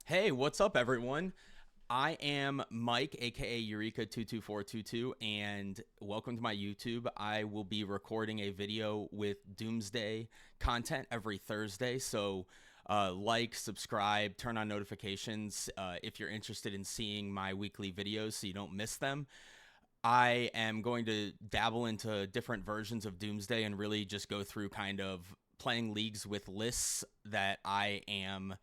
Hey, what's up, everyone? I am Mike, aka Eureka22422, and welcome to my YouTube. I will be recording a video with Doomsday content every Thursday, so like, subscribe, turn on notifications if you're interested in seeing my weekly videos so you don't miss them. I am going to dabble into different versions of Doomsday and really just go through kind of playing leagues with lists that I am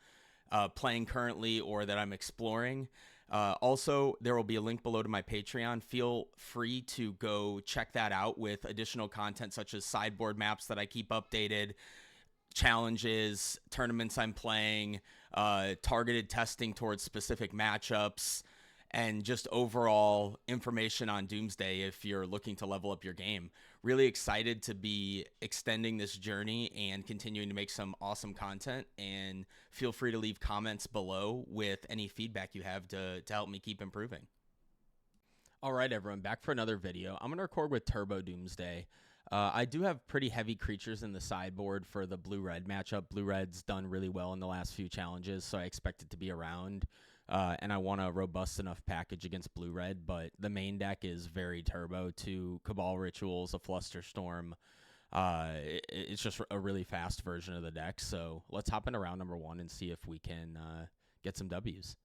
playing currently or that I'm exploring. Also, there will be a link below to my Patreon. Feel free to go check that out with additional content such as sideboard maps that I keep updated, challenges, tournaments I'm playing, targeted testing towards specific matchups, and just overall information on Doomsday if you're looking to level up your game. Really excited to be extending this journey and continuing to make some awesome content. And feel free to leave comments below with any feedback you have to help me keep improving. All right, everyone, back for another video. I'm going to record with Turbo Doomsday. I do have pretty heavy creatures in the sideboard for the blue-red matchup. Blue-red's done really well in the last few challenges, so I expect it to be around. And I want a robust enough package against blue-red, but the main deck is very turbo to Cabal Rituals, a Flusterstorm. It's just a really fast version of the deck, so let's hop into round number one and see if we can get some Ws.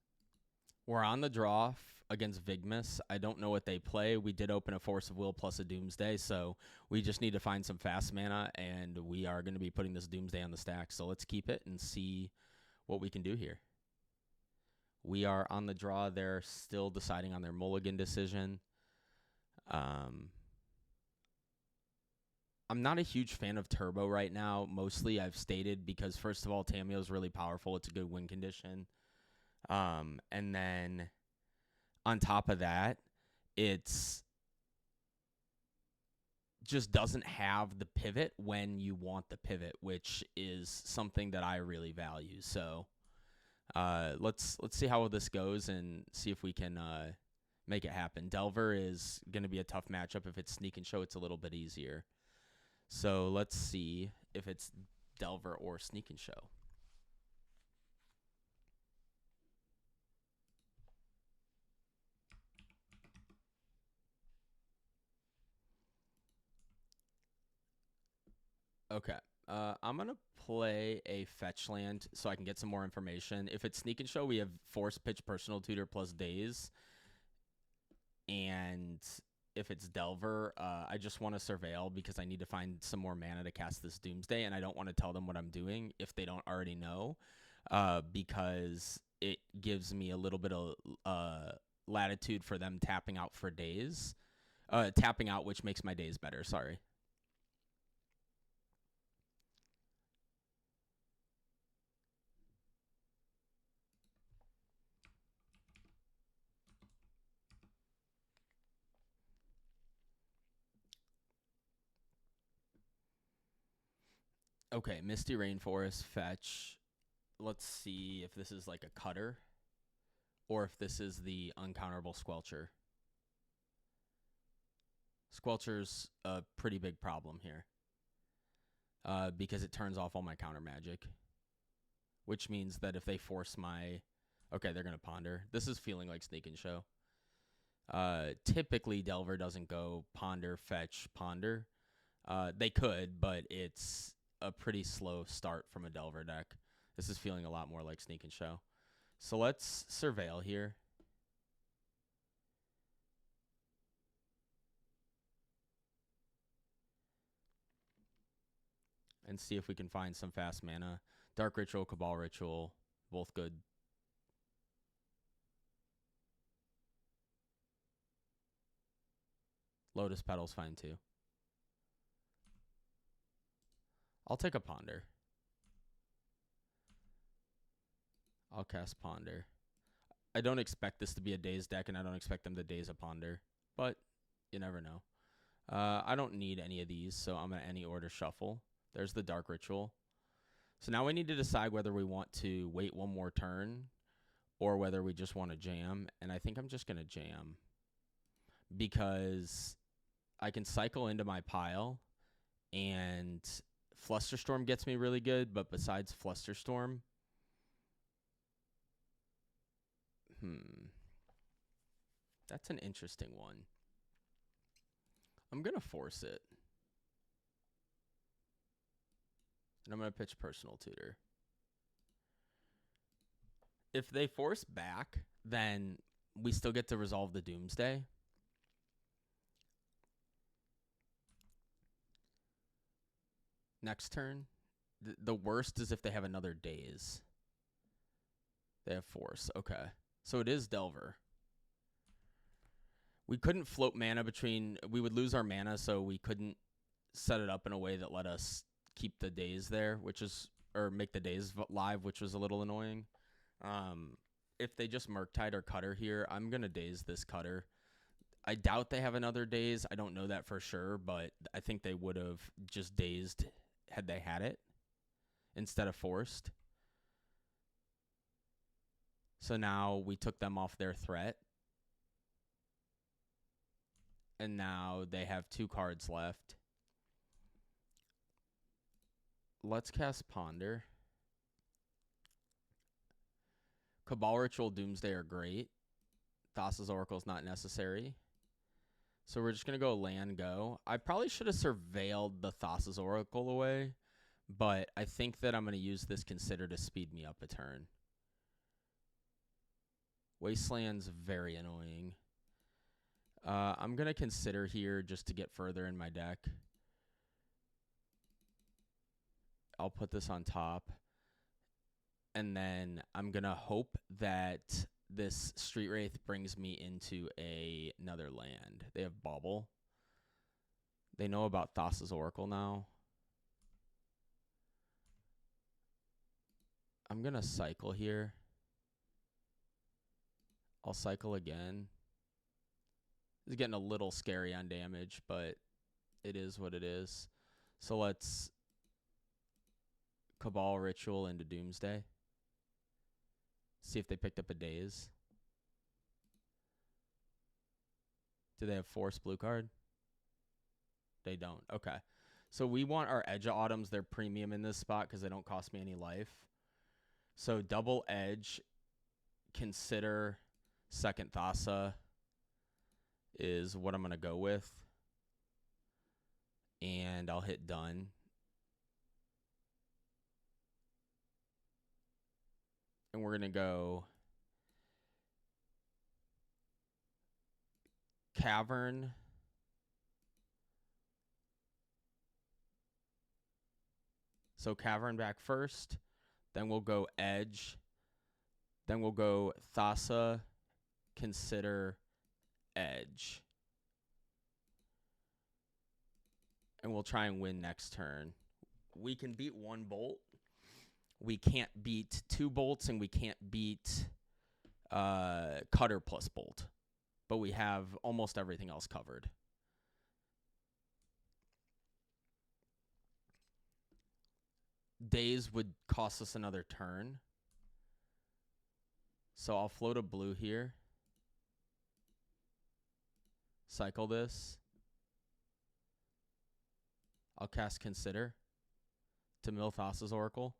We're on the draw against Vigmus. I don't know what they play. We did open a Force of Will plus a Doomsday, so we just need to find some fast mana, and we are going to be putting this Doomsday on the stack. So let's keep it and see what we can do here. We are on the draw. They're still deciding on their mulligan decision. I'm not a huge fan of Turbo right now. Mostly I've stated because, first of all, Tamiyo is really powerful. It's a good win condition. And then on top of that, it's just doesn't have the pivot when you want the pivot, which is something that I really value. So let's see how this goes and see if we can make it happen. Delver is going to be a tough matchup. If it's Sneak and Show, it's a little bit easier. So let's see if it's Delver or Sneak and Show. Okay. I'm going to play a fetch land so I can get some more information. If it's Sneak and Show, we have Force Pitch, Personal Tutor, plus Daze. And if it's Delver, I just want to Surveil because I need to find some more mana to cast this Doomsday, and I don't want to tell them what I'm doing if they don't already know, because it gives me a little bit of latitude for them tapping out for days. Tapping out, which makes my days better, sorry. Okay, Misty Rainforest, fetch. Let's see if this is like a cutter or if this is the uncounterable Squelcher. Squelcher's a pretty big problem here because it turns off all my counter magic, which means that if they force my... Okay, they're going to Ponder. This is feeling like Sneak and Show. Typically, Delver doesn't go Ponder, Fetch, Ponder. They could, but it's a pretty slow start from a Delver deck. This is feeling a lot more like Sneak and Show. So let's Surveil here. And see if we can find some fast mana. Dark Ritual, Cabal Ritual, both good. Lotus Petal's fine too. I'll take a Ponder. I'll cast Ponder. I don't expect this to be a Daze deck, and I don't expect them to Daze a Ponder, but you never know. I don't need any of these, so I'm going to any order shuffle. There's the Dark Ritual. So now we need to decide whether we want to wait one more turn or whether we just want to jam, and I think I'm just going to jam because I can cycle into my pile, and Flusterstorm gets me really good, but besides Flusterstorm, That's an interesting one. I'm going to force it. And I'm going to pitch Personal Tutor. If they force back, then we still get to resolve the Doomsday. Next turn. The worst is if they have another Daze. They have Force. Okay. So it is Delver. We couldn't float mana between... We would lose our mana, so we couldn't set it up in a way that let us keep the Daze there, which is... Or make the Daze live, which was a little annoying. If they just Murktide or Cutter here, I'm going to Daze this Cutter. I doubt they have another Daze. I don't know that for sure, but I think they would have just Dazed had they had it instead of forced. So now we took them off their threat. And now they have 2 cards left. Let's cast Ponder. Cabal Ritual, Doomsday are great. Thassa's Oracle is not necessary. So we're just going to go land go. I probably should have surveilled the Thassa's Oracle away, but I think that I'm going to use this Consider to speed me up a turn. Wasteland's very annoying. I'm going to Consider here just to get further in my deck. I'll put this on top. And then I'm going to hope that this Street Wraith brings me into another land. They have Bauble. They know about Thassa's Oracle now. I'm going to cycle here. I'll cycle again. It's getting a little scary on damage, but it is what it is. So let's Cabal Ritual into Doomsday. See if they picked up a Daze. Do they have Force blue card? They don't. Okay. So we want our Edge of Autumns. They're premium in this spot because they don't cost me any life. So double Edge, Consider, second Thassa is what I'm going to go with. And I'll hit done. And we're going to go Cavern. So Cavern back first. Then we'll go Edge. Then we'll go Thassa, Consider, Edge. And we'll try and win next turn. We can beat 1 bolt. We can't beat 2 bolts, and we can't beat Cutter plus bolt. But we have almost everything else covered. Daze would cost us another turn. So I'll float a blue here. Cycle this. I'll cast Consider to mill Thassa's Oracle.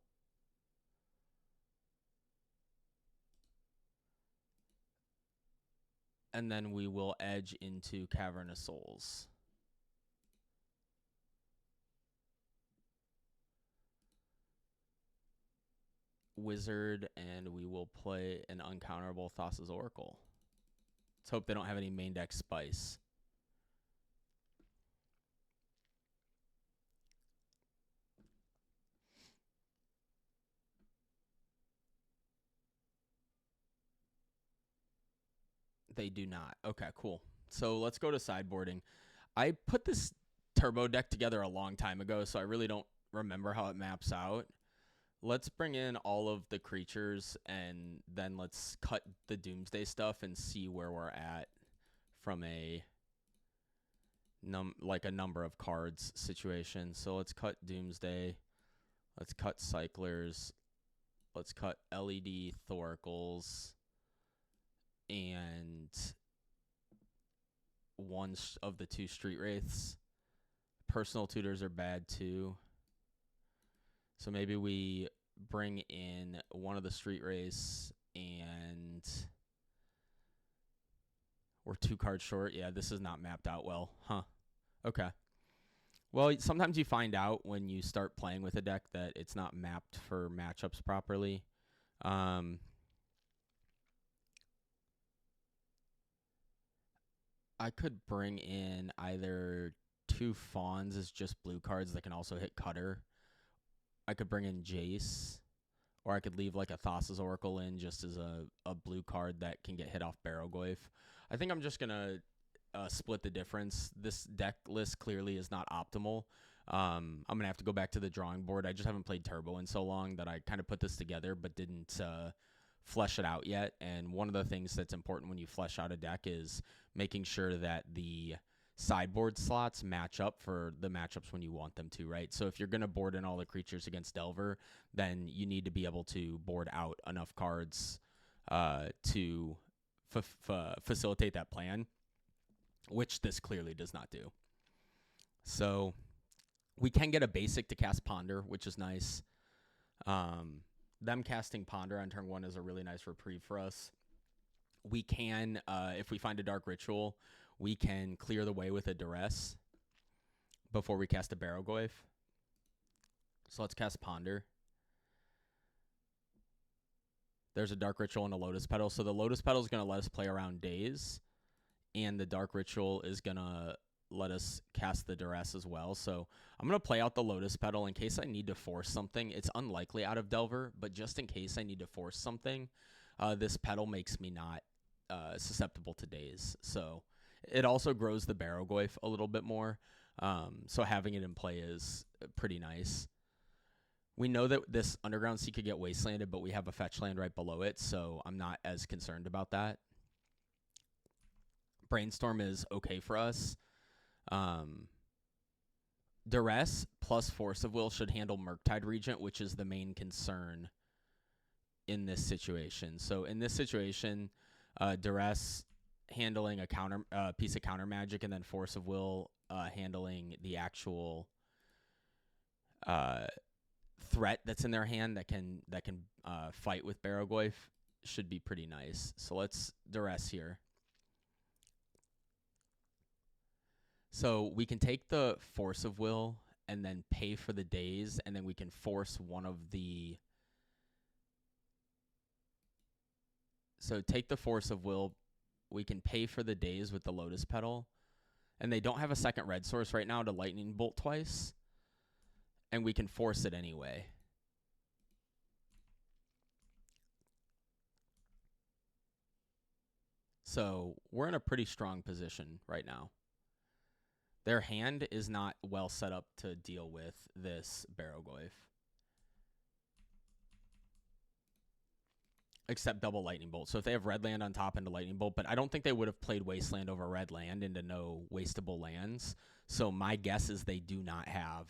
And then we will Edge into Cavern of Souls. Wizard, and we will play an uncounterable Thassa's Oracle. Let's hope they don't have any main deck Spice. They do not. Okay, cool. So let's go to sideboarding. I put this turbo deck together a long time ago, so I really don't remember how it maps out. Let's bring in all of the creatures, and then let's cut the Doomsday stuff and see where we're at from a number of cards situation. So let's cut Doomsday. Let's cut Cyclers. Let's cut LED Thoracles. And one of the 2 Street Wraiths. Personal Tutors are bad too. So maybe we bring in one of the Street Wraiths and We're 2 cards short. Yeah, this is not mapped out well. Huh. Okay. Well, sometimes you find out when you start playing with a deck that it's not mapped for matchups properly. I could bring in either 2 Fawns as just blue cards that can also hit Cutter. I could bring in Jace, or I could leave like a Thassa's Oracle in just as a blue card that can get hit off Barrowgoyf. I think I'm just going to split the difference. This deck list clearly is not optimal. I'm going to have to go back to the drawing board. I just haven't played Turbo in so long that I kind of put this together but didn't flesh it out yet. And one of the things that's important when you flesh out a deck is making sure that the sideboard slots match up for the matchups when you want them to, right? So if you're going to board in all the creatures against Delver, then you need to be able to board out enough cards to facilitate that plan, which this clearly does not do. So we can get a basic to cast Ponder, which is nice. Them casting Ponder on turn 1 is a really nice reprieve for us. We can, if we find a Dark Ritual, we can clear the way with a Duress before we cast a Barrowgoyf. So let's cast Ponder. There's a Dark Ritual and a Lotus Petal. So the Lotus Petal is going to let us play around Daze, and the Dark Ritual is going to let us cast the Duress as well. So I'm going to play out the Lotus Petal in case I need to force something. It's unlikely out of Delver, but just in case I need to force something, this Petal makes me not susceptible to Daze. So it also grows the Barrowgoyf a little bit more. So having it in play is pretty nice. We know that this Underground Sea could get wastelanded, but we have a fetch land right below it, so I'm not as concerned about that. Brainstorm is okay for us. Duress plus Force of Will should handle Murktide Regent, which is the main concern in this situation. So in this situation, Duress handling a counter piece of counter magic, and then Force of Will handling the actual threat that's in their hand that can fight with Barrowgoyf should be pretty nice. So let's Duress here. So we can take the Force of Will and then pay for the Daze, and then we can force one of the... So take the Force of Will, we can pay for the Daze with the Lotus Petal, and they don't have a second red source right now to Lightning Bolt twice, and we can force it anyway. So we're in a pretty strong position right now. Their hand is not well set up to deal with this Barrowgoyf. Except double Lightning Bolt. So if they have red land on top into Lightning Bolt, but I don't think they would have played Wasteland over red land into no wasteable lands. So my guess is they do not have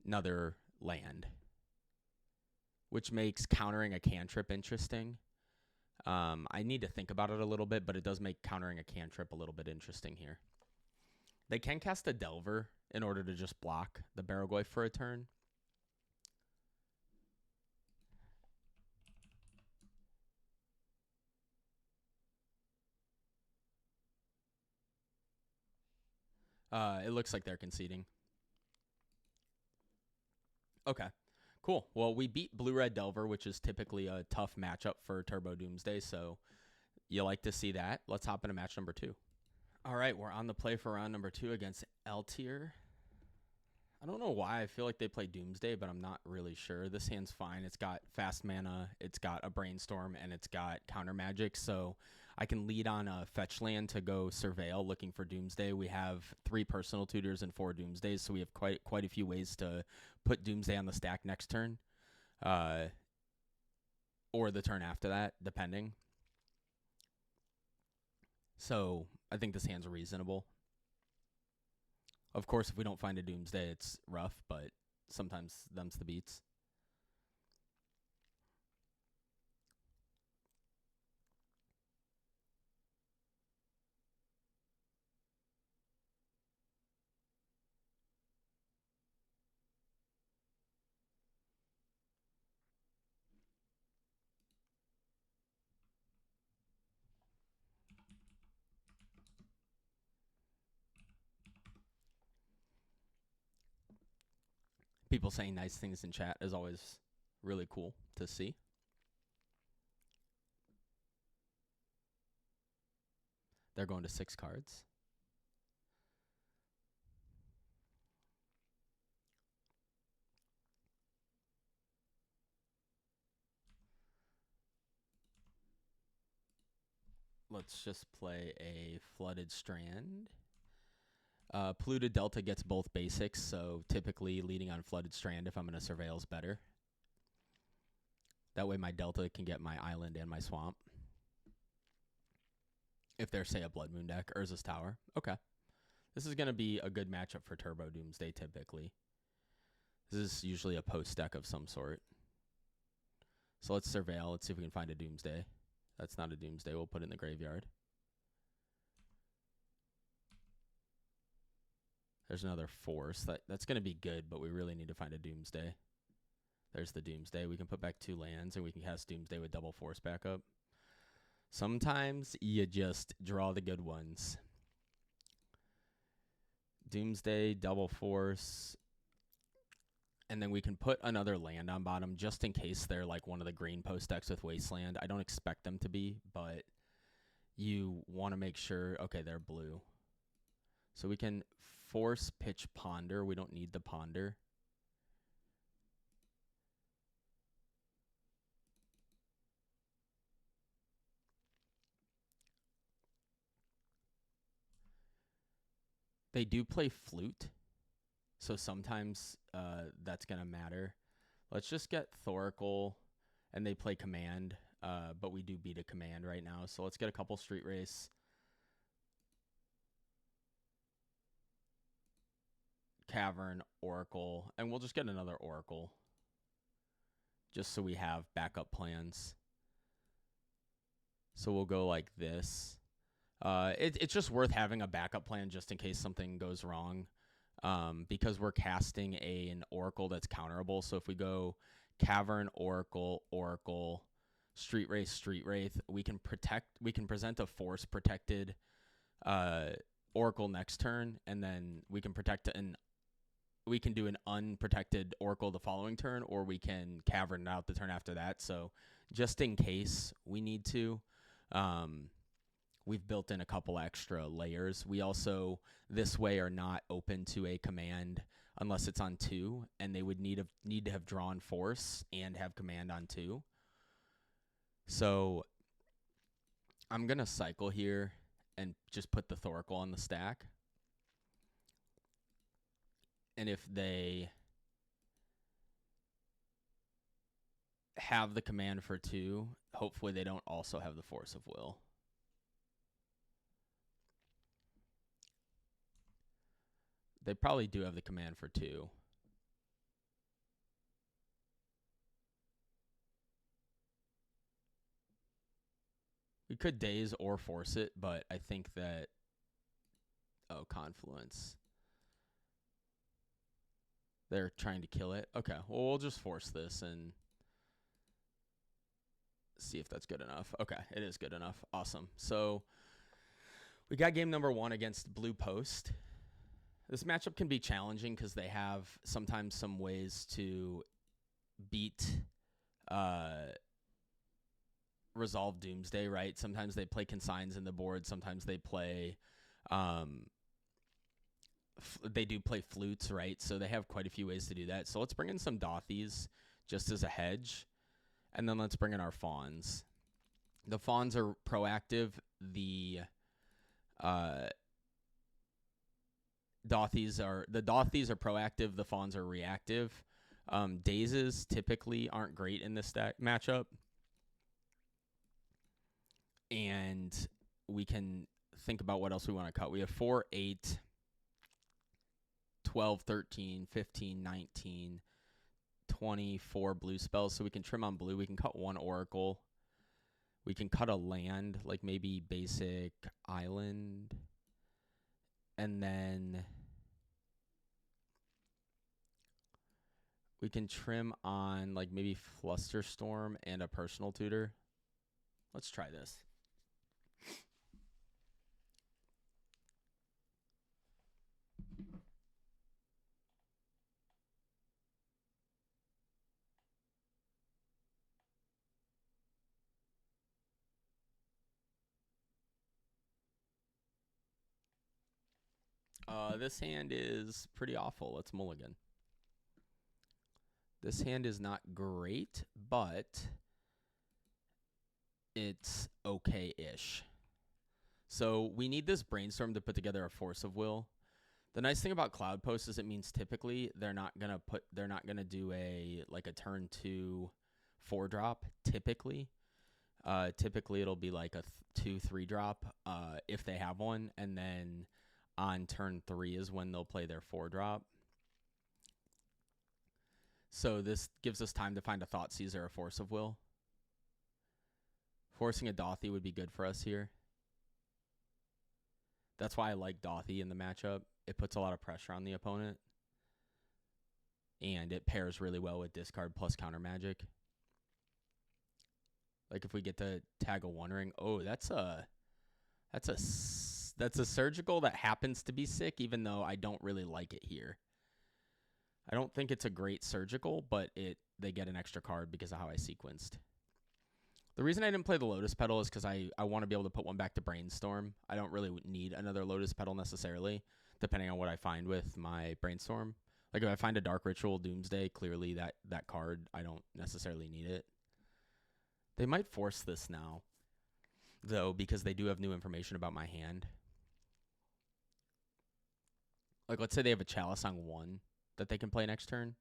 another land, which makes countering a cantrip interesting. I need to think about it a little bit, but it does make countering a cantrip a little bit interesting here. They can cast a Delver in order to just block the Barrowgoyf for a turn. It looks like they're conceding. Okay, cool. Well, we beat Blue-Red Delver, which is typically a tough matchup for Turbo Doomsday, so you like to see that. Let's hop into match number 2. All right, we're on the play for round number 2 against L-Tier. I don't know why I feel like they play Doomsday, but I'm not really sure. This hand's fine. It's got fast mana, it's got a Brainstorm, and it's got counter magic, so I can lead on a fetch land to go Surveil looking for Doomsday. We have 3 Personal Tutors and 4 Doomsdays, so we have quite a few ways to put Doomsday on the stack next turn, or the turn after that, depending. So I think this hand's reasonable. Of course, if we don't find a Doomsday, it's rough, but sometimes them's the beats. People saying nice things in chat is always really cool to see. They're going to 6 cards. Let's just play a Flooded Strand. Polluted Delta gets both basics, so typically leading on Flooded Strand if I'm going to surveil is better. That way my Delta can get my island and my swamp. If there's, say, a Blood Moon deck, Urza's Tower. Okay. This is going to be a good matchup for Turbo Doomsday typically. This is usually a post deck of some sort. So let's surveil. Let's see if we can find a Doomsday. That's not a Doomsday. We'll put it in the graveyard. There's another Force. That's going to be good, but we really need to find a Doomsday. There's the Doomsday. We can put back 2 lands, and we can cast Doomsday with double Force backup. Sometimes you just draw the good ones. Doomsday, double Force. And then we can put another land on bottom just in case they're like one of the green post decks with Wasteland. I don't expect them to be, but you want to make sure. Okay, they're blue. So we can force pitch Ponder. We don't need the Ponder. They do play Flute, so sometimes that's going to matter. Let's just get Thoracle, and they play Command, but we do beat a Command right now. So let's get a couple Street Race. Cavern, Oracle, and we'll just get another Oracle just so we have backup plans. So we'll go like this. It's just worth having a backup plan just in case something goes wrong, because we're casting an Oracle that's counterable. So if we go Cavern, Oracle, Oracle, Street Wraith, we can present a Force protected Oracle next turn, and then we can we can do an unprotected Oracle the following turn, or we can Cavern out the turn after that. So just in case we need to, we've built in a couple extra layers. We also, this way, are not open to a command unless it's on 2, and they would need to have drawn Force and have command on 2. So I'm going to cycle here and just put the Thoracle on the stack. And if they have the command for 2, hopefully they don't also have the Force of Will. They probably do have the command for 2. We could daze or force it, but I think that... Oh, Confluence. They're trying to kill it. Okay, well, we'll just force this and see if that's good enough. Okay, it is good enough. Awesome. So we got game number 1 against Blue Post. This matchup can be challenging because they have sometimes some ways to beat Resolve Doomsday, right? Sometimes they play Consigns in the board. Sometimes they play... they do play Flutes, right? So they have quite a few ways to do that. So let's bring in some Dothies just as a hedge. And then let's bring in our Fawns. The Fawns are proactive. The Dothies are proactive. The Fawns are reactive. Dazes typically aren't great in this matchup. And we can think about what else we want to cut. We have 4, 8... 12, 13, 15, 19, 24 blue spells. So we can trim on blue. We can cut 1 Oracle. We can cut a land, like maybe basic island. And then we can trim on like maybe Flusterstorm and a Personal Tutor. Let's try this. This hand is pretty awful. Let's mulligan. This hand is not great, but it's okay-ish. So we need this brainstorm to put together a force of will. The nice thing about Cloud Post is it means typically they're not gonna do a turn 2 4-drop. Typically it'll be like a 2-3 drop if they have one, and then on turn 3 is when they'll play their 4-drop. So this gives us time to find a Thoughtseize or a Force of Will. Forcing a Dothy would be good for us here. That's why I like Dothy in the matchup. It puts a lot of pressure on the opponent. And it pairs really well with discard plus counter magic. Like if we get to tag a One Ring. Oh, that's a surgical that happens to be sick, even though I don't really like it here. I don't think it's a great surgical, but they get an extra card because of how I sequenced. The reason I didn't play the Lotus Petal is because I want to be able to put one back to Brainstorm. I don't really need another Lotus Petal necessarily, depending on what I find with my Brainstorm. Like if I find a Dark Ritual Doomsday, clearly that card, I don't necessarily need it. They might force this now, though, because they do have new information about my hand. Like let's say they have a Chalice on 1 that they can play next turn.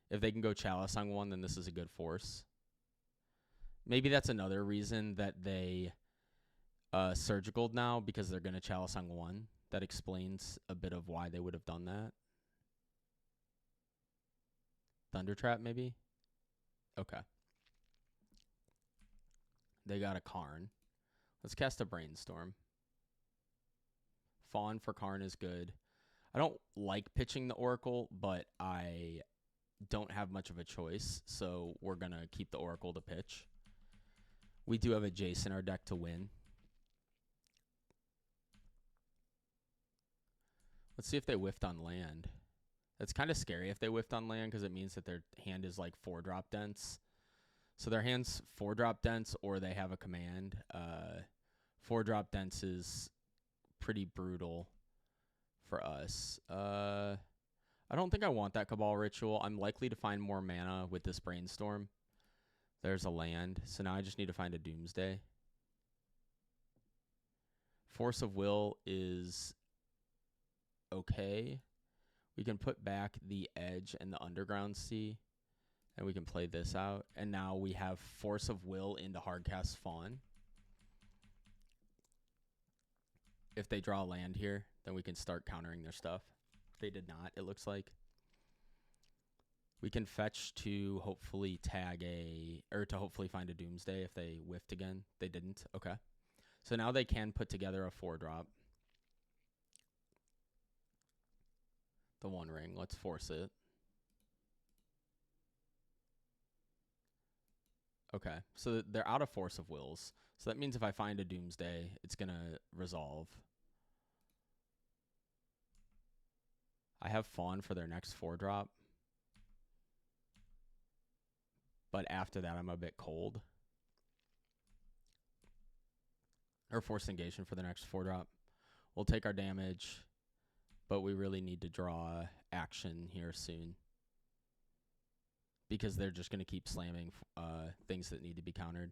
If they can go Chalice on 1, then this is a good force. Maybe that's another reason that they surgicaled now, because they're going to Chalice on 1. That explains a bit of why they would have done that. Thunder Trap, maybe? Okay. They got a Karn. Let's cast a Brainstorm. Fawn for Karn is good. I don't like pitching the Oracle, but I don't have much of a choice, so we're going to keep the Oracle to pitch. We do have a Jace in our deck to win. Let's see if they whiffed on land. That's kind of scary if they whiffed on land, because it means that their hand is like 4-drop dense. So their hand's 4-drop dense, or they have a command. 4-drop dense is pretty brutal for us. I don't think I want that Cabal Ritual. I'm likely to find more mana with this Brainstorm. There's a land. So now I just need to find a Doomsday. Force of Will is okay. We can put back the Edge and the Underground Sea, and we can play this out. And now we have Force of Will into Hardcast Fawn. If they draw a land here, then we can start countering their stuff. They did not, it looks like. We can fetch to hopefully hopefully find a Doomsday if they whiffed again. They didn't. Okay. So now they can put together a 4-drop. The One Ring. Let's force it. Okay. So they're out of Force of Wills. So that means if I find a Doomsday, it's going to resolve. I have Fawn for their next 4-drop. But after that, I'm a bit cold. Or Forced Engagement for the next 4-drop. We'll take our damage, but we really need to draw action here soon, because they're just going to keep slamming things that need to be countered.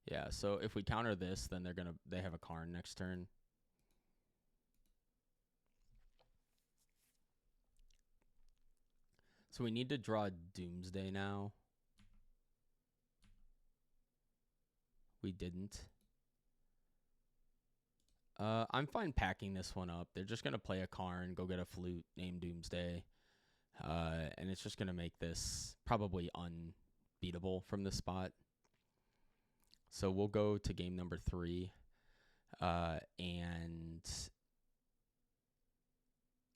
Yeah, so if we counter this, then they have a Karn next turn. So we need to draw Doomsday now. We didn't. I'm fine packing this one up. They're just going to play a Karn, go get a flute named Doomsday. And it's just going to make this probably unbeatable from this spot. So we'll go to game number 3. And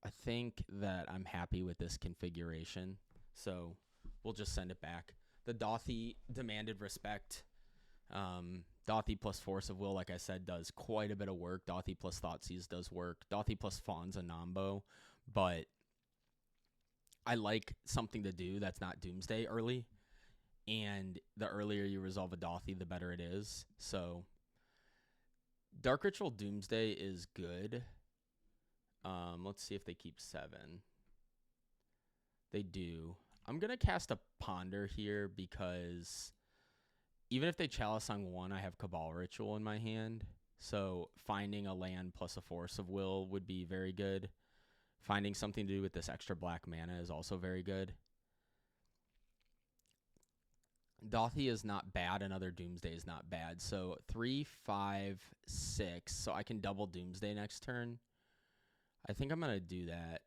I think that I'm happy with this configuration. So we'll just send it back. The Dothy demanded respect. Dothy plus Force of Will, like I said, does quite a bit of work. Dothy plus Thoughtseize does work. Dothy plus Fawn's a Nombo, but I like something to do that's not Doomsday early. And the earlier you resolve a Dothy, the better it is. So Dark Ritual Doomsday is good. Let's see if they keep 7. They do. I'm going to cast a Ponder here because even if they Chalice on 1, I have Cabal Ritual in my hand. So finding a land plus a Force of Will would be very good. Finding something to do with this extra black mana is also very good. Dothi is not bad. Another Doomsday is not bad. So 3, 5, 6. So I can double Doomsday next turn. I think I'm going to do that.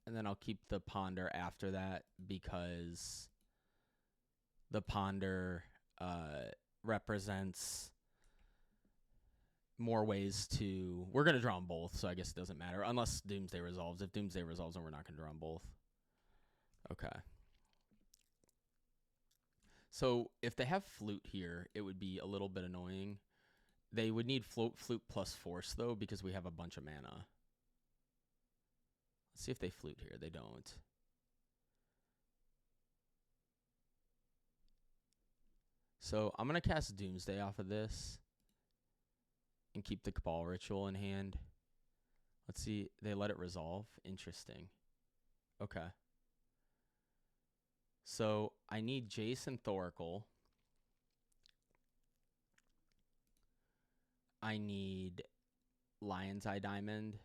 And then I'll keep the Ponder after that because the Ponder represents more ways to... We're going to draw them both, so I guess it doesn't matter. Unless Doomsday resolves. If Doomsday resolves, then we're not going to draw them both. Okay. So if they have Flute here, it would be a little bit annoying. They would need Flute plus Force, though, because we have a bunch of mana. Let's see if they Flute here. They don't. So I'm going to cast Doomsday off of this and keep the Cabal Ritual in hand. Let's see. They let it resolve. Interesting. Okay. So I need Jason Thoracle. I need Lion's Eye Diamond.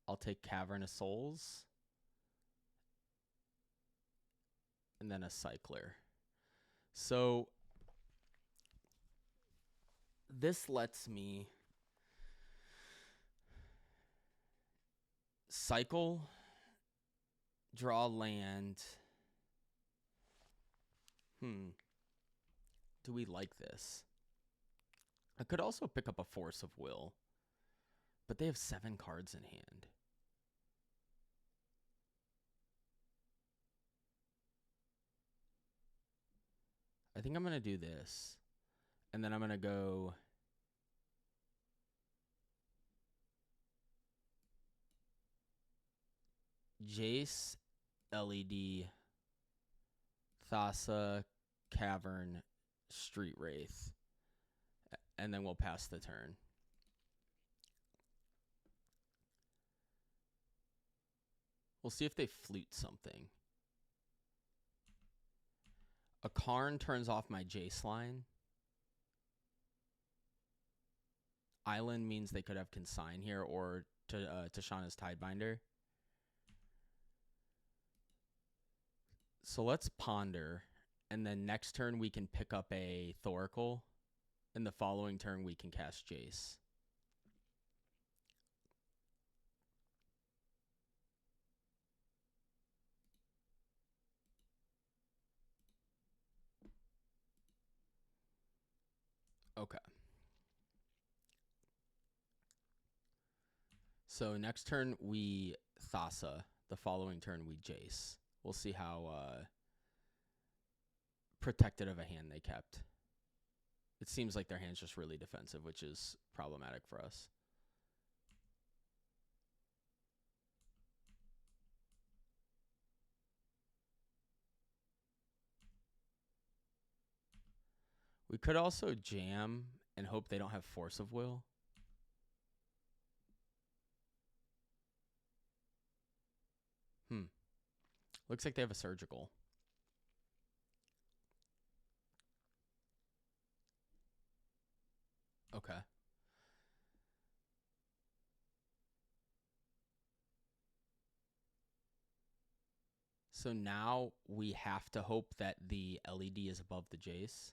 I'll take Cavern of Souls. And then a Cycler. So this lets me cycle, draw land. Do we like this? I could also pick up a Force of Will, but they have 7 cards in hand. I think I'm going to do this. And then I'm going to go Jace, LED, Thassa, Cavern, Street Wraith. And then we'll pass the turn. We'll see if they flute something. A Karn turns off my Jace line. Island means they could have Consign here or Tashana's Tidebinder. So let's Ponder. And then next turn we can pick up a Thoracle. And the following turn we can cast Jace. Okay. So next turn we Thassa. The following turn we Jace. We'll see how protected of a hand they kept. It seems like their hand's just really defensive, which is problematic for us. We could also jam and hope they don't have Force of Will. Looks like they have a Surgical. Okay. So now we have to hope that the LED is above the Jace.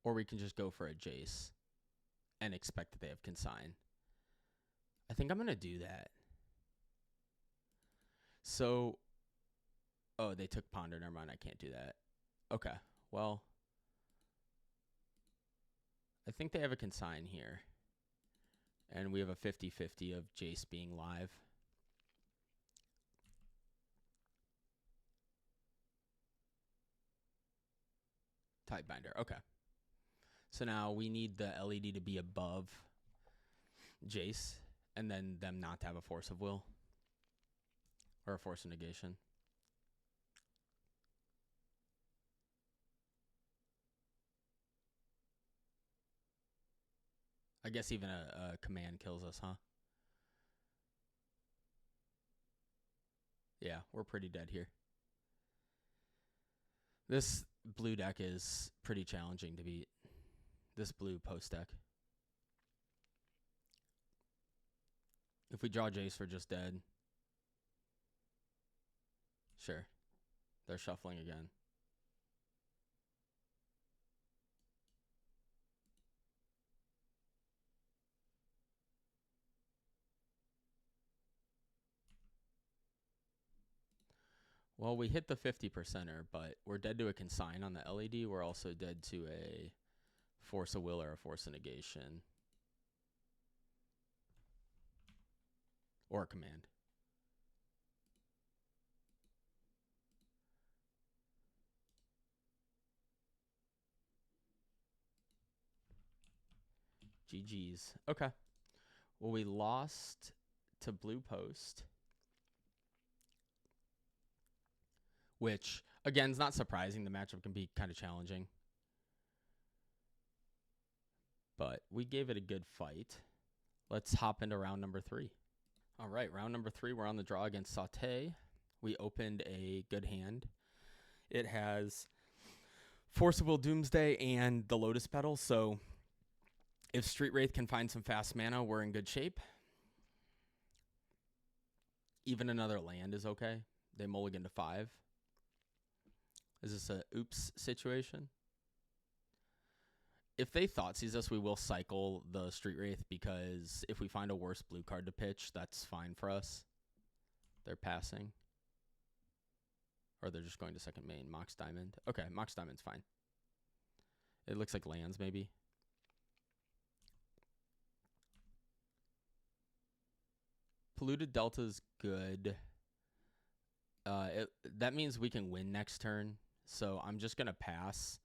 Or we can just go for a Jace and expect that they have Consign. I think I'm going to do that. So, oh, they took Ponder. Never mind, I can't do that. Okay, well, I think they have a Consign here. And we have a 50-50 of Jace being live. Tidebinder, okay. So now we need the LED to be above Jace, and then them not to have a force of will. Or a force of negation. I guess even a command kills us, huh? Yeah, we're pretty dead here. This blue deck is pretty challenging to beat. This blue post deck. If we draw Jace, we're just dead. Sure. They're shuffling again. Well, we hit the 50%er, but we're dead to a consign on the LED. We're also dead to a force of will or a force of negation. Or a command. GG's. Okay. Well, we lost to blue post. Which, again, is not surprising. The matchup can be kind of challenging. But we gave it a good fight. Let's hop into round number 3. All right, round number 3, we're on the draw against Sauté. We opened a good hand. It has Force of Will Doomsday and the Lotus Petal, so if Street Wraith can find some fast mana, we're in good shape. Even another land is okay. They mulligan to 5. Is this a oops situation? If they Thoughtseize us, we will cycle the Street Wraith, because if we find a worse blue card to pitch, that's fine for us. They're passing. Or they're just going to second main. Mox Diamond. Okay, Mox Diamond's fine. It looks like lands, maybe. Polluted Delta's good. That means we can win next turn. So I'm just going to pass,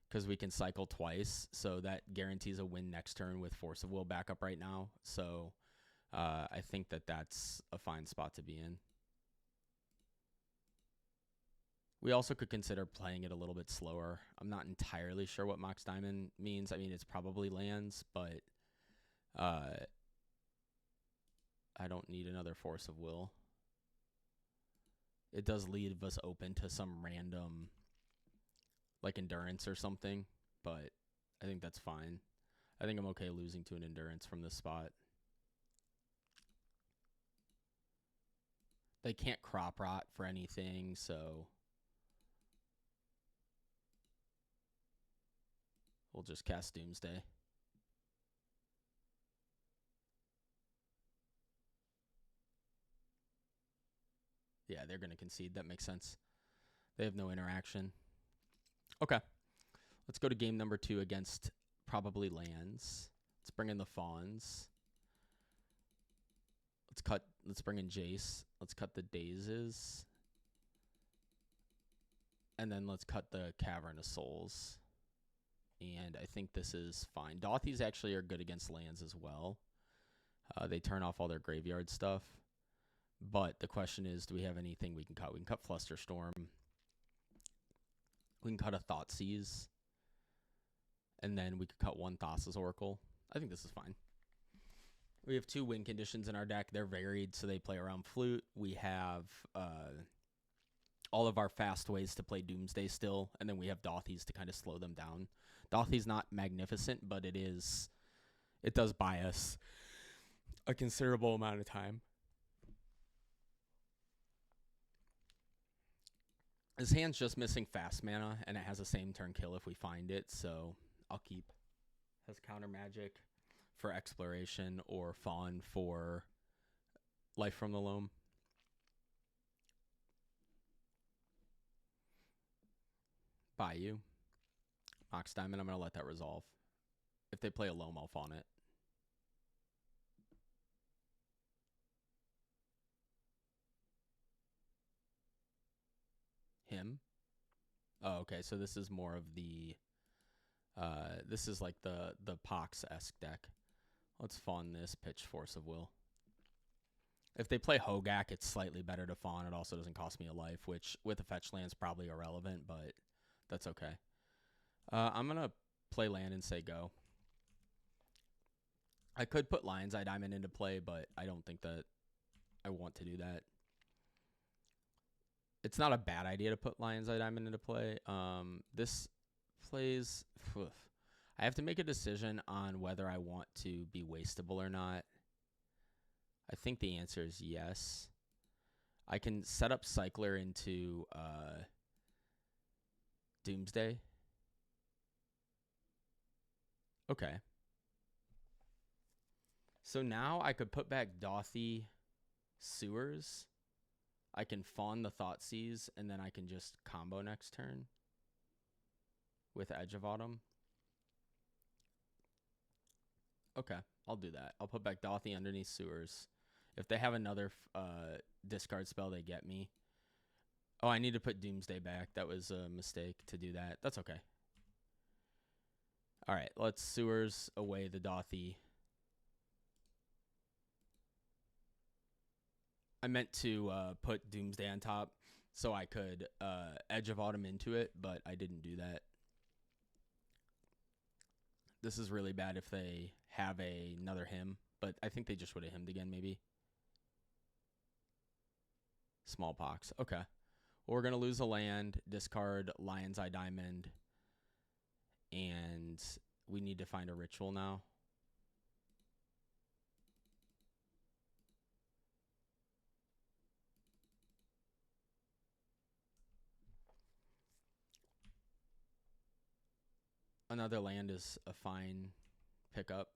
because we can cycle twice. So that guarantees a win next turn with Force of Will backup right now. So I think that that's a fine spot to be in. We also could consider playing it a little bit slower. I'm not entirely sure what Mox Diamond means. I mean, it's probably lands, but I don't need another Force of Will. It does leave us open to some random, like, Endurance or something, but I think that's fine. I think I'm okay losing to an Endurance from this spot. They can't crop rot for anything, so we'll just cast Doomsday. Yeah, they're going to concede. That makes sense. They have no interaction. Okay. Let's go to game number 2 against probably lands. Let's bring in the Fawns. Let's bring in Jace. Let's cut the Dazes. And then let's cut the Cavern of Souls. And I think this is fine. Dothies actually are good against lands as well. They turn off all their graveyard stuff. But the question is, do we have anything we can cut? We can cut Flusterstorm. We can cut a Thoughtseize. And then we could cut one Thassa's Oracle. I think this is fine. We have 2 win conditions in our deck. They're varied, so they play around Flute. We have all of our fast ways to play Doomsday still, and then we have Dothies to kind of slow them down. Dothies not magnificent, but it does buy us a considerable amount of time. This hand's just missing fast mana, and it has the same turn kill if we find it, so I'll keep. Has counter magic for exploration or Fawn for Life from the Loam. Bayou. Mox Diamond, I'm going to let that resolve. If they play a Loam, I'll Fawn it. Him? Oh, okay, so this is more of the This is like the Pox-esque deck. Let's fawn this, pitch Force of Will. If they play Hogak, it's slightly better to fawn. It also doesn't cost me a life, which with a fetch land is probably irrelevant, but that's okay. I'm going to play land and say go. I could put Lion's Eye Diamond into play, but I don't think that I want to do that. It's not a bad idea to put Lion's Eye Diamond into play. This plays... I have to make a decision on whether I want to be wastable or not. I think the answer is yes. I can set up Cycler into Doomsday. Okay. So now I could put back Dauthi Sewers. I can fawn the Thoughtseize, and then I can just combo next turn with Edge of Autumn. Okay, I'll do that. I'll put back Dauthi underneath Sewers. If they have another discard spell, they get me. Oh, I need to put Doomsday back. That was a mistake to do that. That's okay. All right, let's Sewers away the Dauthi. I meant to put Doomsday on top so I could Edge of Autumn into it, but I didn't do that. This is really bad if they have another hymn, but I think they just would have hymned again, maybe. Smallpox. Okay. Well, we're going to lose a land, discard Lion's Eye Diamond, and we need to find a ritual now. Another land is a fine pickup.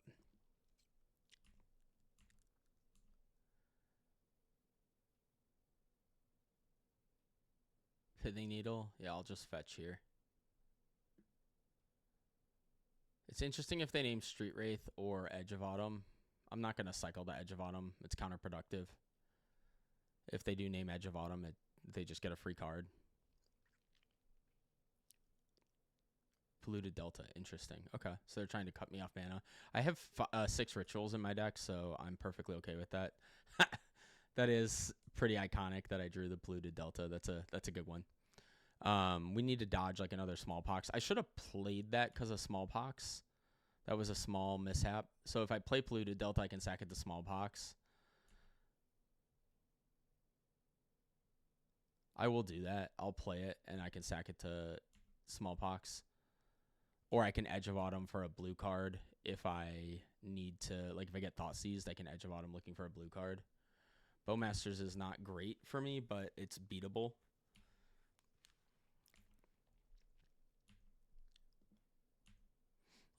Pithing Needle. Yeah, I'll just fetch here. It's interesting if they name Street Wraith or Edge of Autumn. I'm not going to cycle the Edge of Autumn. It's counterproductive. If they do name Edge of Autumn, they just get a free card. Polluted Delta. Interesting. Okay, so they're trying to cut me off mana. I have 6 rituals in my deck, so I'm perfectly okay with that. That is pretty iconic that I drew the Polluted Delta. That's a good one. We need to dodge like another Smallpox. I should have played that because of Smallpox. That was a small mishap. So if I play Polluted Delta, I can sack it to Smallpox. I will do that. I'll play it, and I can sack it to Smallpox. Or I can Edge of Autumn for a blue card if I need to. Like, if I get Thoughtseized, I can Edge of Autumn looking for a blue card. Bowmasters is not great for me, but it's beatable.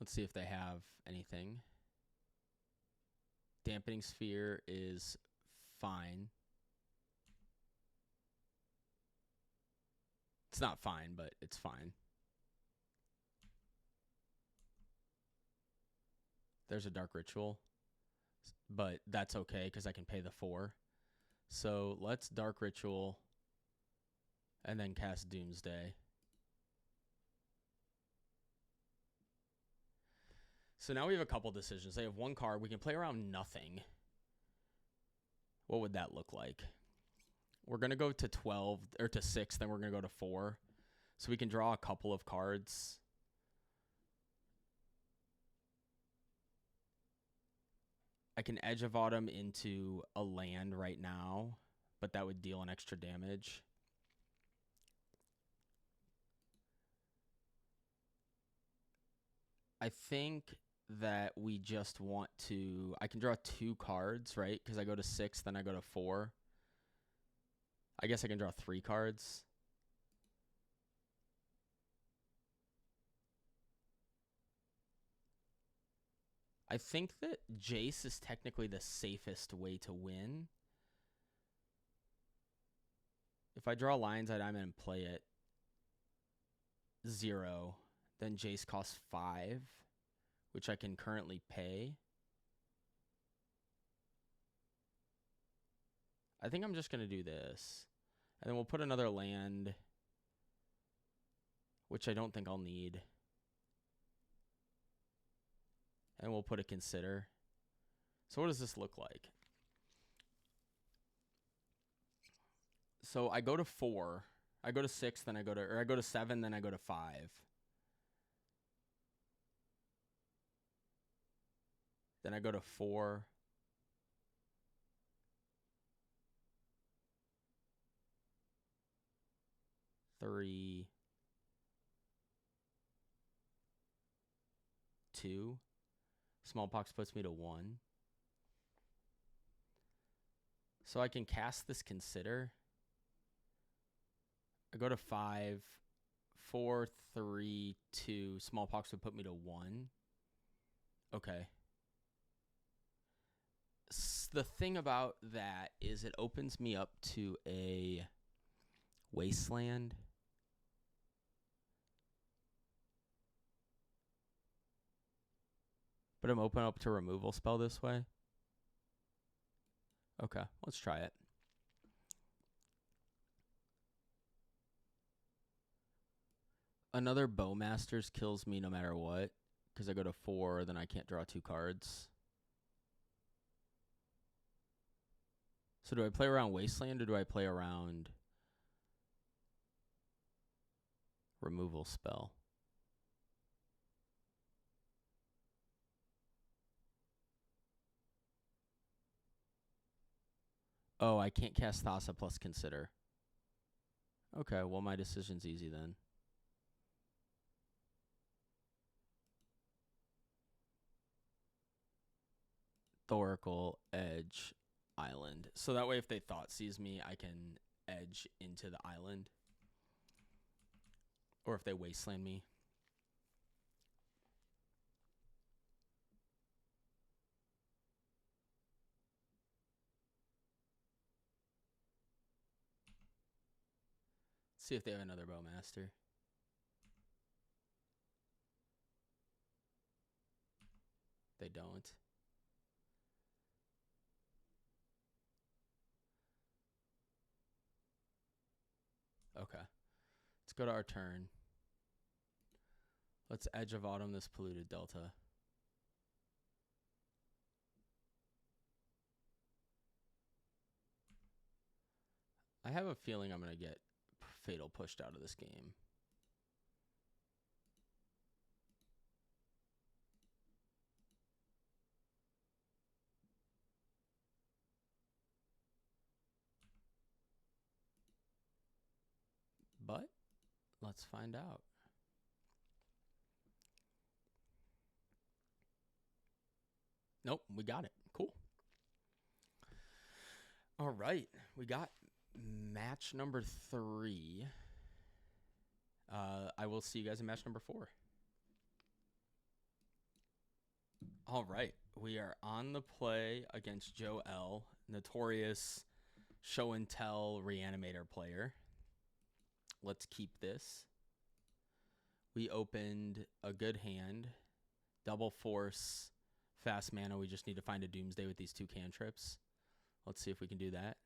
Let's see if they have anything. Dampening Sphere is fine. It's not fine, but it's fine. There's a Dark Ritual, but that's okay because I can pay the 4. So let's Dark Ritual and then cast Doomsday. So now we have a couple decisions. They have 1 card. We can play around nothing. What would that look like? We're going to go to 12 or to 6, then we're going to go to 4. So we can draw a couple of cards. I can Edge of Autumn into a land right now, but that would deal an extra damage. I think that we just want to... I can draw 2 cards, right? Because I go to 6, then I go to 4. I guess I can draw 3 cards. I think that Jace is technically the safest way to win. If I draw Lion's Eye Diamond and play it 0, then Jace costs 5, which I can currently pay. I think I'm just going to do this. And then we'll put another land, which I don't think I'll need. and we'll put a consider. So what does this look like? So I go to 4, I go to 6, then I go to 7, then I go to 5. Then I go to 4. Three, 2. Smallpox puts me to 1. So I can cast this consider. I go to 5, 4, 3, 2. Smallpox would put me to 1. Okay. The thing about that is it opens me up to a wasteland. But I'm open up to removal spell this way. Okay, let's try it. Another Bowmasters kills me no matter what, because I go to 4, then I can't draw 2 cards. So do I play around Wasteland or do I play around removal spell? Oh, I can't cast Thassa plus consider. Okay, well, my decision's easy then. Thoracle, edge, island. So that way if they thought seize me, I can edge into the island. Or if they wasteland me. See if they have another Bowmaster. They don't. Okay. Let's go to our turn. Let's Edge of Autumn this polluted delta. I have a feeling I'm going to get Fatal pushed out of this game. But let's find out. Nope, we got it. Cool. All right, we got match number 3. I will see you guys in match number 4. All right, we are on the play against Joe L, notorious show and tell reanimator player. Let's keep this. We opened a good hand, double force, fast mana. We just need to find a Doomsday with these 2 cantrips. Let's see if we can do that.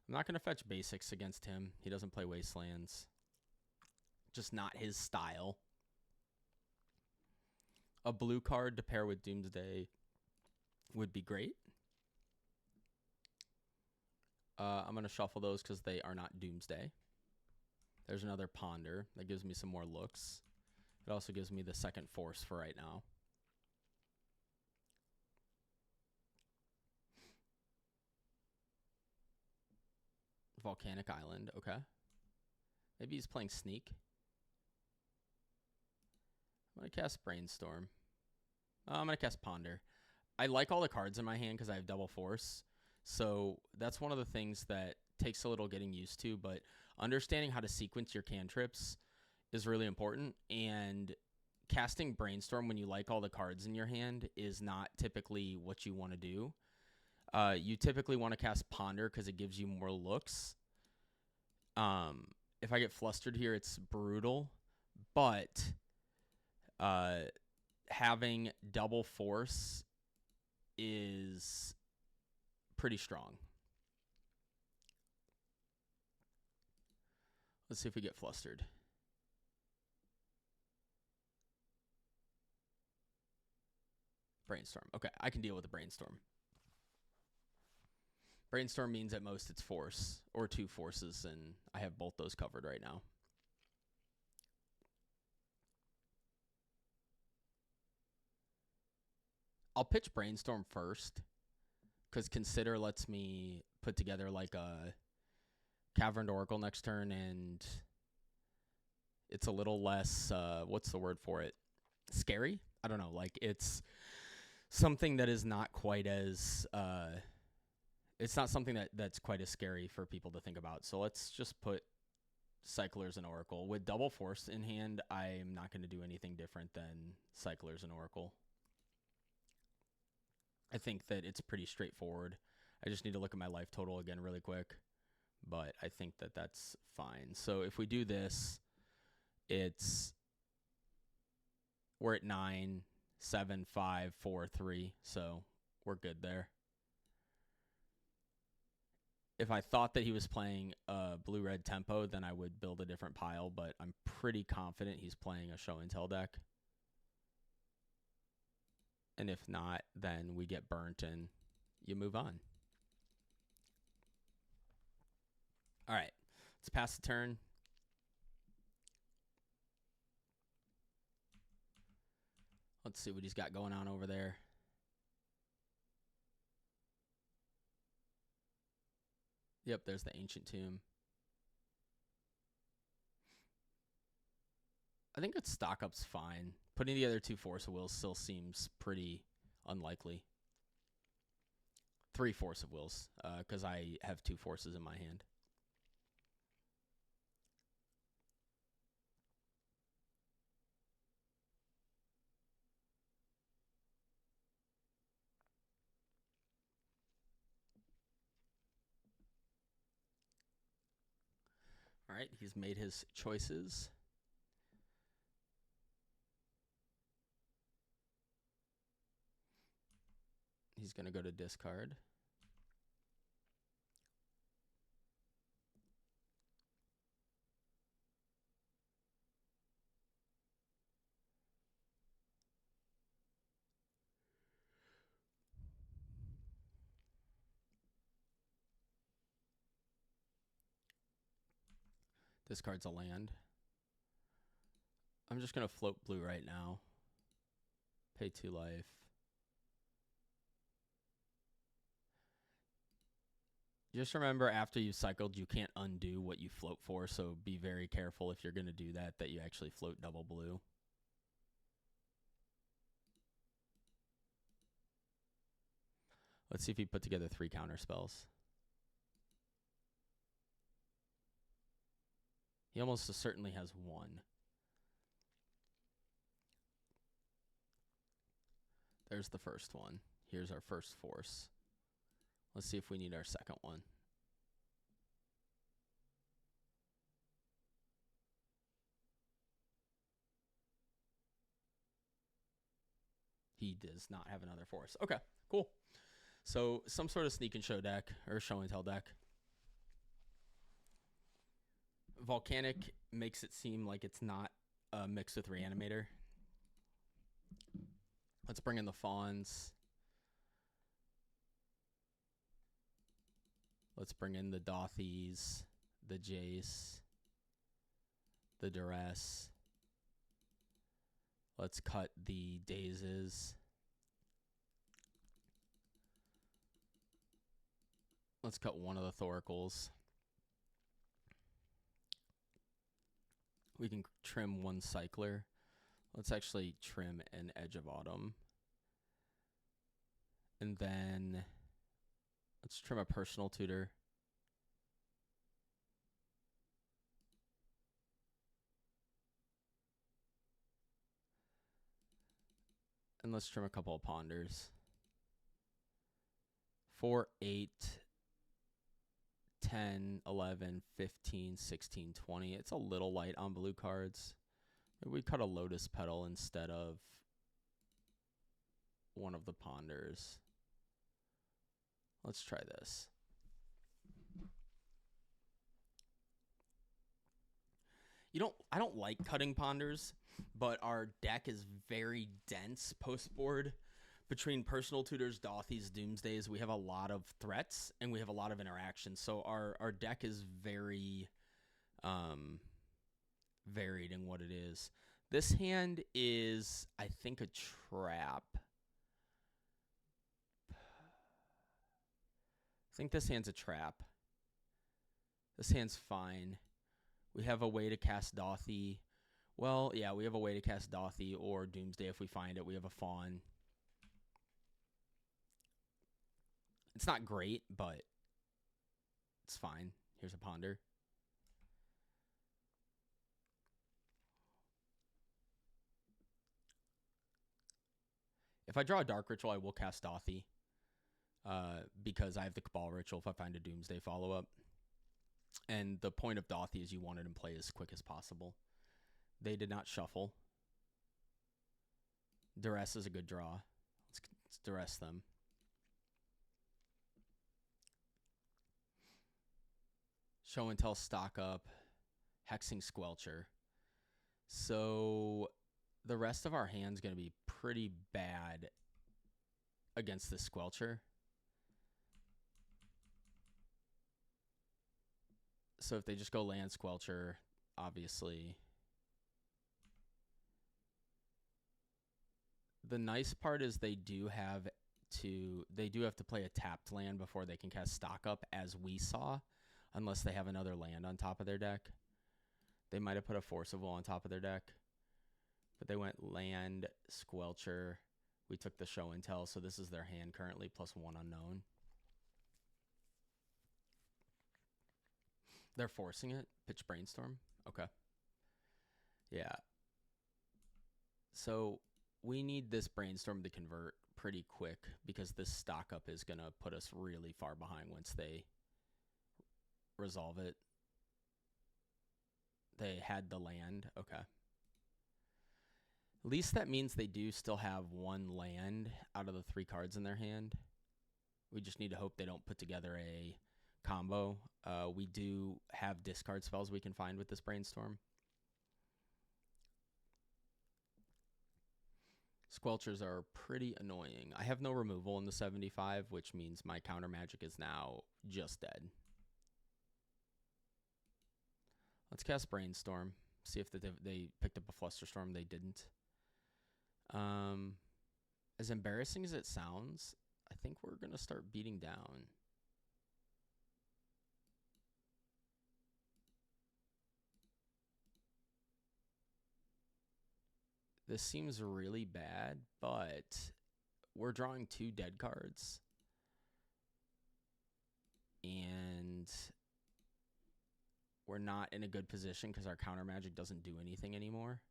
I'm not going to fetch basics against him. He doesn't play Wastelands. Just not his style. A blue card to pair with Doomsday would be great. I'm going to shuffle those because they are not Doomsday. There's another Ponder. That gives me some more looks. It also gives me the second force for right now. Volcanic Island, okay. Maybe he's playing Sneak. I'm going to cast Brainstorm. I'm going to cast Ponder. I like all the cards in my hand because I have double force. So that's one of the things that takes a little getting used to. But understanding how to sequence your cantrips is really important. And casting Brainstorm when you like all the cards in your hand is not typically what you want to do. You typically want to cast Ponder because it gives you more looks. If I get flustered here, it's brutal. But having double force is pretty strong. Let's see if we get flustered. Brainstorm. Okay, I can deal with the Brainstorm. Brainstorm means at most it's force or 2 forces, and I have both those covered right now. I'll pitch Brainstorm first, because Consider lets me put together like a Caverned Oracle next turn, and it's a little less, what's the word for it? Scary? I don't know. Like, it's something that is not quite as, it's not something that's quite as scary for people to think about. So let's just put Cyclers and Oracle. With double force in hand, I'm not going to do anything different than Cyclers and Oracle. I think that it's pretty straightforward. I just need to look at my life total again really quick, but I think that that's fine. So if we do this, we're at 9, 7, 5, 4, 3, so we're good there. If I thought that he was playing a blue-red tempo, then I would build a different pile, but I'm pretty confident he's playing a show and tell deck. And if not, then we get burnt and you move on. All right, let's pass the turn. Let's see what he's got going on over there. Yep, there's the Ancient Tomb. I think its stock up's fine. Putting the other 2 Force of Wills still seems pretty unlikely. 3 Force of Wills, because I have 2 forces in my hand. All right, he's made his choices. He's going to go to discard. Discards a land. I'm just going to float blue right now. Pay 2 life. Just remember, after you've cycled, you can't undo what you float for, so be very careful if you're going to do that, that you actually float double blue. Let's see if he put together 3 counter spells. He almost certainly has 1. There's the first one. Here's our first force. Let's see if we need our second one. He does not have another force. Okay, cool. So some sort of sneak and show deck, or show and tell deck. Volcanic makes it seem like it's not mixed with Reanimator. Let's bring in the Fawns. Let's bring in the Dothies, the Jace, the Duress. Let's cut the Dazes. Let's cut one of the Thoracles. We can trim 1 Cycler. Let's actually trim an Edge of Autumn. And then let's trim a Personal Tutor. And let's trim a couple of Ponders. 4, 8, 10, 11, 15, 16, 20. It's a little light on blue cards. Maybe we cut a Lotus Petal instead of one of the Ponders. Let's try this. I don't like cutting Ponders, but our deck is very dense post board between Personal Tutors, Dothies, Doomsdays, we have a lot of threats and we have a lot of interactions. So our deck is very varied in what it is. This hand is, I think, a trap. I think this hand's a trap. This hand's fine. We have a way to cast Dothy. Well, yeah, we have a way to cast Dothy or Doomsday if we find it. We have a Fawn. It's not great, but it's fine. Here's a Ponder. If I draw a Dark Ritual, I will cast Dothy. Because I have the Cabal Ritual if I find a Doomsday follow-up. And the point of Dothy is you want it in play as quick as possible. They did not shuffle. Duress is a good draw. Let's Duress them. Show and Tell, stock up. Hexing Squelcher. So the rest of our hand's going to be pretty bad against this Squelcher. So if they just go land Squelcher, obviously. The nice part is they do have to play a tapped land before they can cast stock up, as we saw, unless they have another land on top of their deck. They might have put a Forcible on top of their deck, but they went land, Squelcher. We took the Show and Tell, so this is their hand currently, plus 1 unknown. They're forcing it. Pitch Brainstorm. Okay. Yeah. So we need this Brainstorm to convert pretty quick because this stock up is going to put us really far behind once they resolve it. They had the land. Okay. At least that means they do still have 1 land out of the 3 cards in their hand. We just need to hope they don't put together a combo. We do have discard spells we can find with this Brainstorm. Squelchers are pretty annoying. I have no removal in the 75, which means my counter magic is now just dead. Let's cast Brainstorm. See if they picked up a Flusterstorm. They didn't. As embarrassing as it sounds, I think we're going to start beating down. This seems really bad, but we're drawing 2 dead cards. And we're not in a good position because our counter magic doesn't do anything anymore.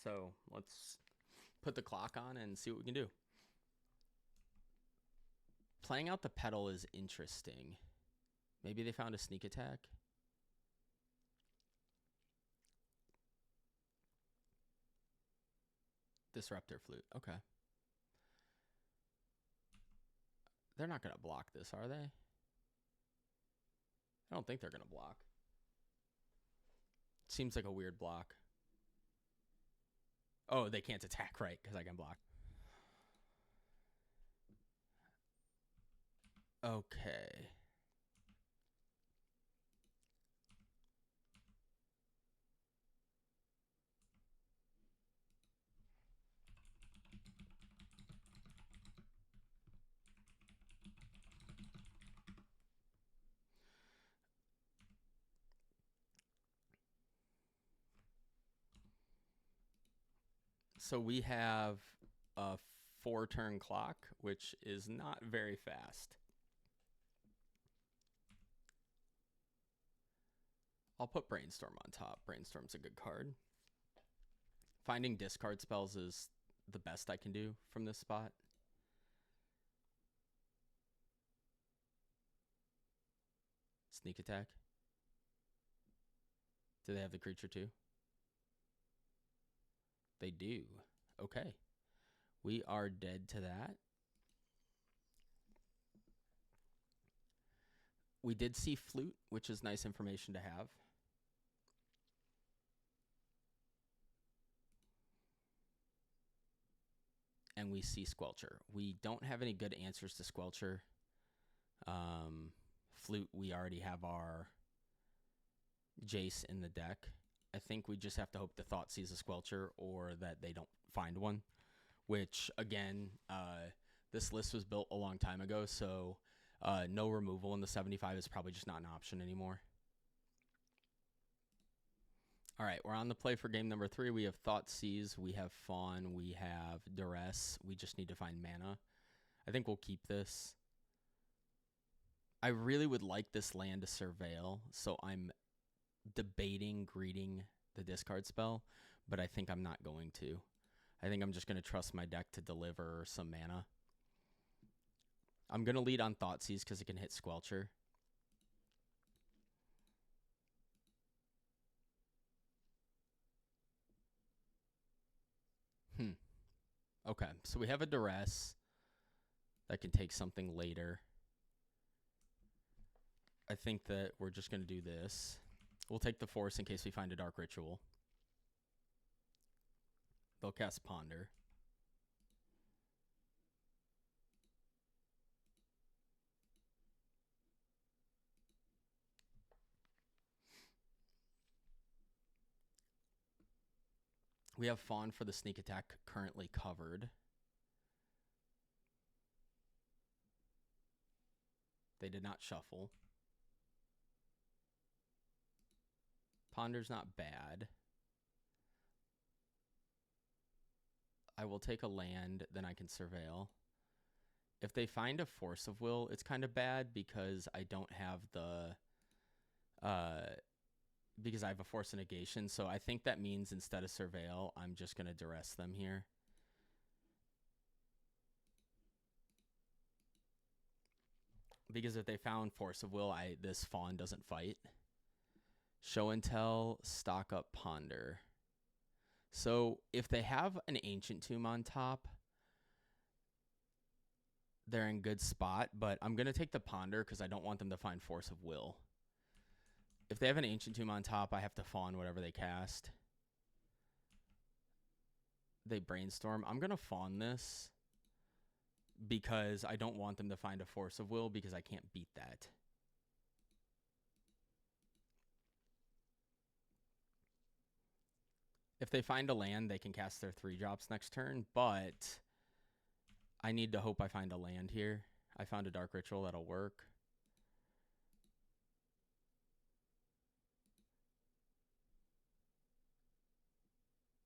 So let's put the clock on and see what we can do. Playing out the Petal is interesting. Maybe they found a sneak attack. Disruptor Flute. Okay. They're not going to block this, are they? I don't think they're going to block. Seems like a weird block. Oh, they can't attack, right? Because I can block. Okay. So we have a 4-turn clock, which is not very fast. I'll put Brainstorm on top. Brainstorm's a good card. Finding discard spells is the best I can do from this spot. Sneak attack. Do they have the creature too? They do. Okay. We are dead to that. We did see Flute, which is nice information to have. and we see Squelcher. We don't have any good answers to Squelcher. Flute, we already have our Jace in the deck. I think we just have to hope the Thought sees a Squelcher or that they don't find one, which, again, this list was built a long time ago, so no removal in the 75 is probably just not an option anymore. All right, we're on the play for game number 3. We have Thoughtseize, we have Fawn, we have Duress. We just need to find mana. I think we'll keep this. I really would like this land to Surveil, so I'm debating greeting the discard spell, but I think I'm not going to. I think I'm just going to trust my deck to deliver some mana. I'm going to lead on Thoughtseize because it can hit Squelcher. Okay, so we have a Duress that can take something later. I think that we're just going to do this. We'll take the Force in case we find a Dark Ritual. They'll cast Ponder. We have Fawn for the sneak attack currently covered. They did not shuffle. Ponder's not bad. I will take a land, then I can Surveil. If they find a Force of Will, it's kind of bad because I don't have the... because I have a Force of Negation, so I think that means instead of Surveil, I'm just going to Duress them here. Because if they found Force of Will, this Fawn doesn't fight. Show and Tell, stock up Ponder. So if they have an Ancient Tomb on top, they're in good spot, but I'm going to take the Ponder because I don't want them to find Force of Will. If they have an Ancient Tomb on top, I have to Fawn whatever they cast. They Brainstorm. I'm going to Fawn this because I don't want them to find a Force of Will because I can't beat that. If they find a land, they can cast their 3-drops next turn, but I need to hope I find a land here. I found a Dark Ritual that'll work.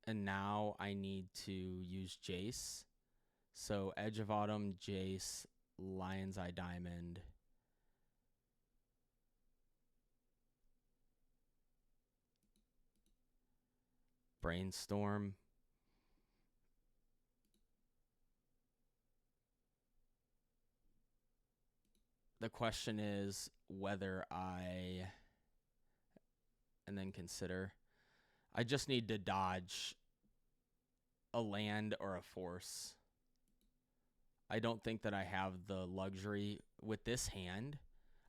And now I need to use Jace. So Edge of Autumn, Jace, Lion's Eye Diamond. Brainstorm. The question is whether and then consider. I just need to dodge a land or a Force. I don't think that I have the luxury with this hand.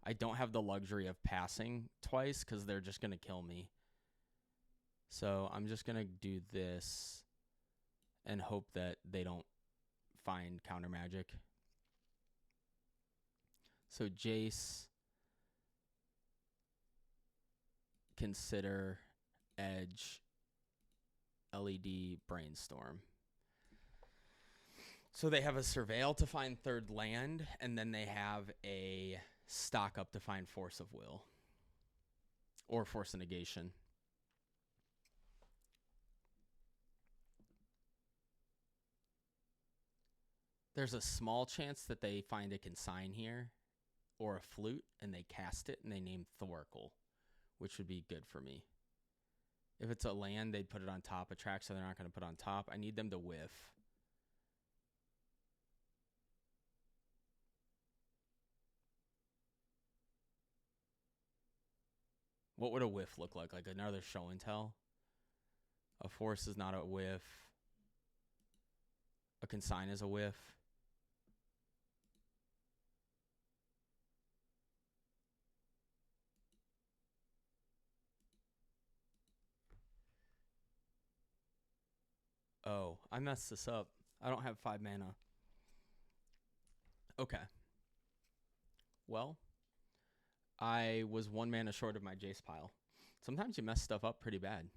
I don't have the luxury of passing twice because they're just going to kill me. So I'm just going to do this and hope that they don't find counter magic. So Jace, consider, Edge, LED, Brainstorm. So they have a Surveil to find 3rd land, and then they have a stock up to find Force of Will. Or Force of Negation. There's a small chance that they find a Consign here, or a Flute, and they cast it, and they name Thoracle, which would be good for me. If it's a land, they'd put it on top. A track, so they're not going to put on top. I need them to whiff. What would a whiff look like? Like another Show and Tell? A Force is not a whiff. A Consign is a whiff. Oh, I messed this up. I don't have 5 mana. Okay. Well, I was 1 mana short of my Jace pile. Sometimes you mess stuff up pretty bad.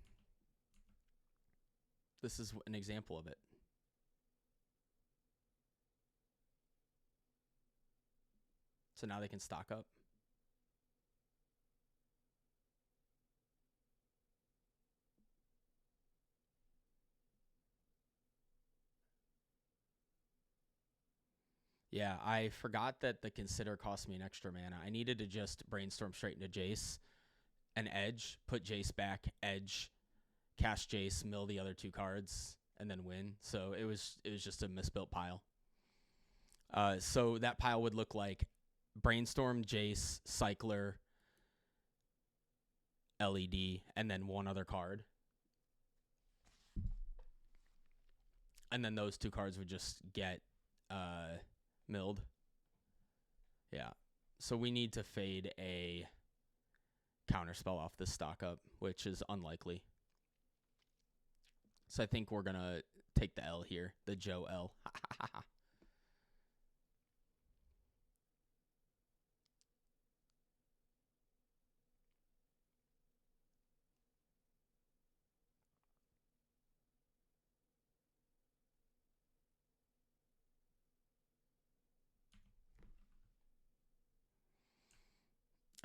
This is an example of it. So now they can stock up. Yeah, I forgot that the Consider cost me an extra mana. I needed to just brainstorm straight into Jace, an edge, put Jace back, edge, cast Jace, mill the other 2 cards, and then win. So it was just a misbuilt pile. So that pile would look like Brainstorm, Jace, Cycler, LED, and then 1 other card. And then those 2 cards would just get milled. Yeah. So we need to fade a counterspell off this stock up, which is unlikely. So I think we're going to take the L here, the Joe L.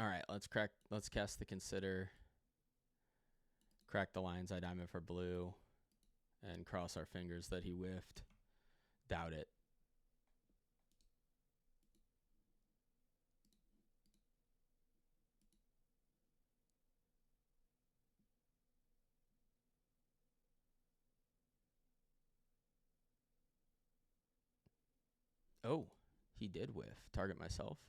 All right, let's cast the Consider, crack the Lion's Eye Diamond for blue, and cross our fingers that he whiffed. Doubt it. Oh, he did whiff. Target myself.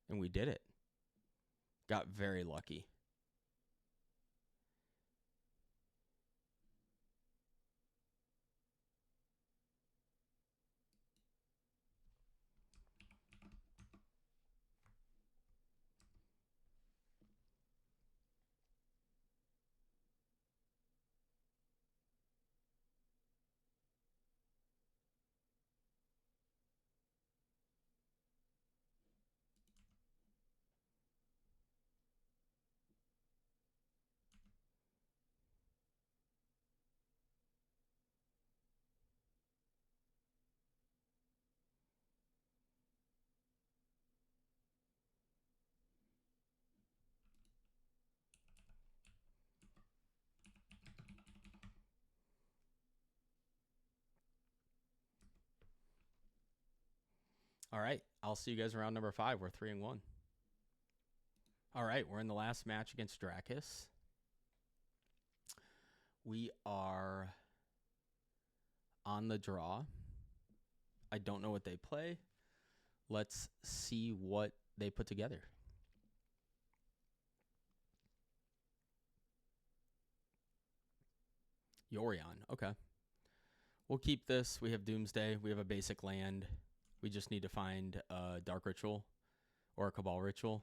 And we did it. Got very lucky. All right, I'll see you guys around number 5. We're 3-1. All right, we're in the last match against Dracus. We are on the draw. I don't know what they play. Let's see what they put together. Yorion, okay. We'll keep this. We have Doomsday. We have a basic land. We just need to find a Dark Ritual or a Cabal Ritual.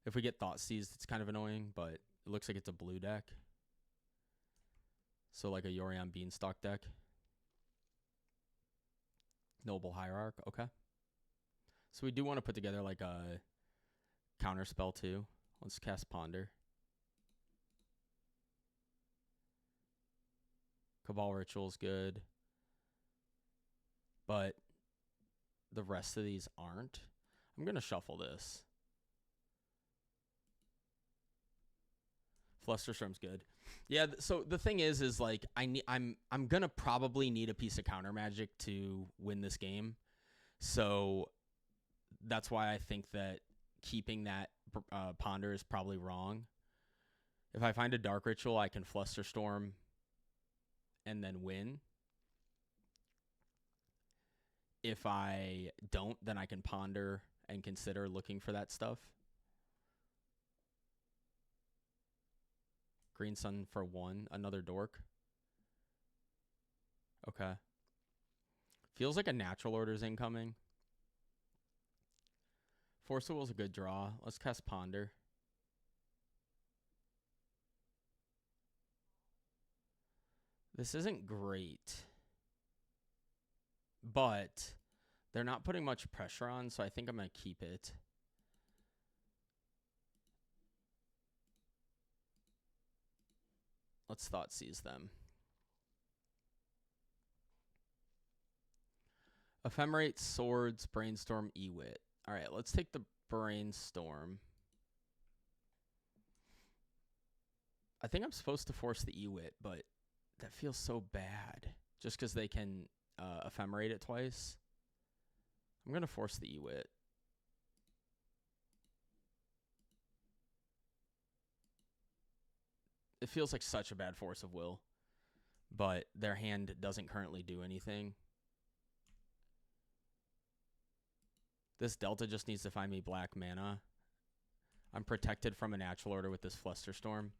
If we get Thoughtseize, it's kind of annoying, but it looks like it's a blue deck. So like a Yorion Beanstalk deck. Noble Hierarch, okay. So we do want to put together like a counter spell too. Let's cast Ponder. Cabal Ritual is good. But the rest of these aren't. I'm going to shuffle this. Flusterstorm's good. Yeah, so the thing is like I'm gonna probably need a piece of counter magic to win this game. So that's why I think that keeping that Ponder is probably wrong. If I find a Dark Ritual, I can Flusterstorm and then win. If I don't, then I can Ponder and consider looking for that stuff. Green Sun for 1, another Dork. Okay. Feels like a Natural Order's incoming. Force of Will's a good draw. Let's cast Ponder. This isn't great, but they're not putting much pressure on, so I think I'm going to keep it. Let's Thoughtseize them. Ephemerate, Swords, Brainstorm, Ewit. All right, let's take the Brainstorm. I think I'm supposed to force the Ewit, but that feels so bad. Just because they can Ephemerate it twice. I'm going to force the Ewit. It feels like such a bad force of will. But their hand doesn't currently do anything. This Delta just needs to find me black mana. I'm protected from a natural order with this Flusterstorm.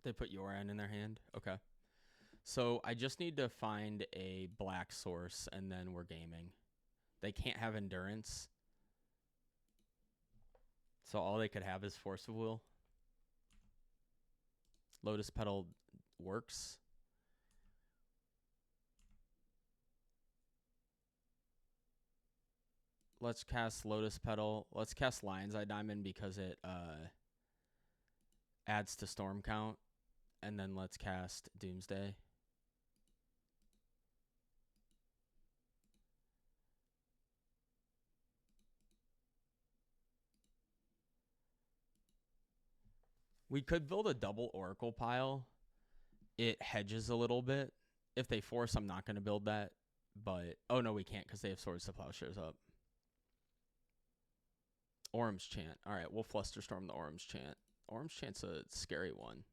They put Yoran in their hand? Okay. So I just need to find a black source, and then we're gaming. They can't have Endurance. So all they could have is Force of Will. Lotus Petal works. Let's cast Lotus Petal. Let's cast Lion's Eye Diamond because it adds to Storm count. And then let's cast Doomsday. We could build a double Oracle pile. It hedges a little bit. If they force, I'm not going to build that. But, oh no, we can't because they have Swords to Plowshares up. Orm's Chant. All right, we'll Flusterstorm the Orm's Chant. Orm's Chant's a scary one.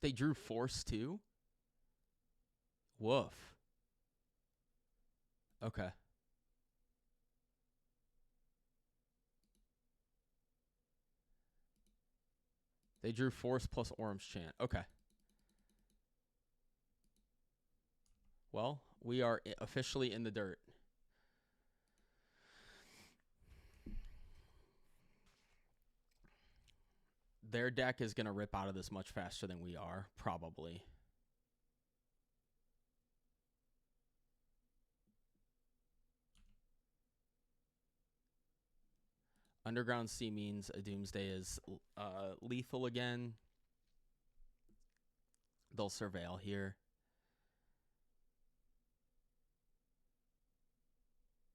They drew Force too? Woof. Okay. They drew Force plus Orm's Chant. Okay. Well, we are officially in the dirt. Their deck is going to rip out of this much faster than we are, probably. Underground Sea means a Doomsday is lethal again. They'll Surveil here.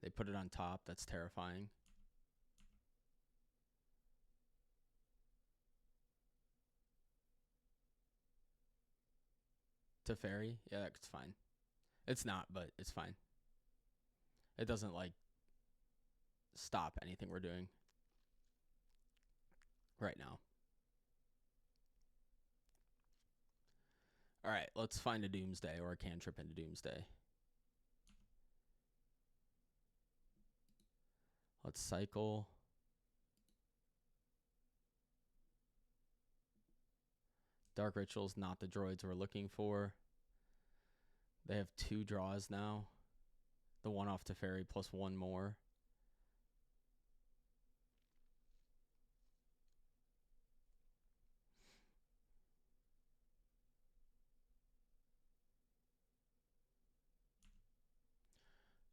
They put it on top. That's terrifying. Teferi? Yeah, that's fine. It's not, but it's fine. It doesn't, like, stop anything we're doing right now. All right, let's find a Doomsday or a cantrip into Doomsday. Let's cycle. Dark Ritual's not the droids we're looking for. They have 2 draws now. The one off Teferi plus 1 more.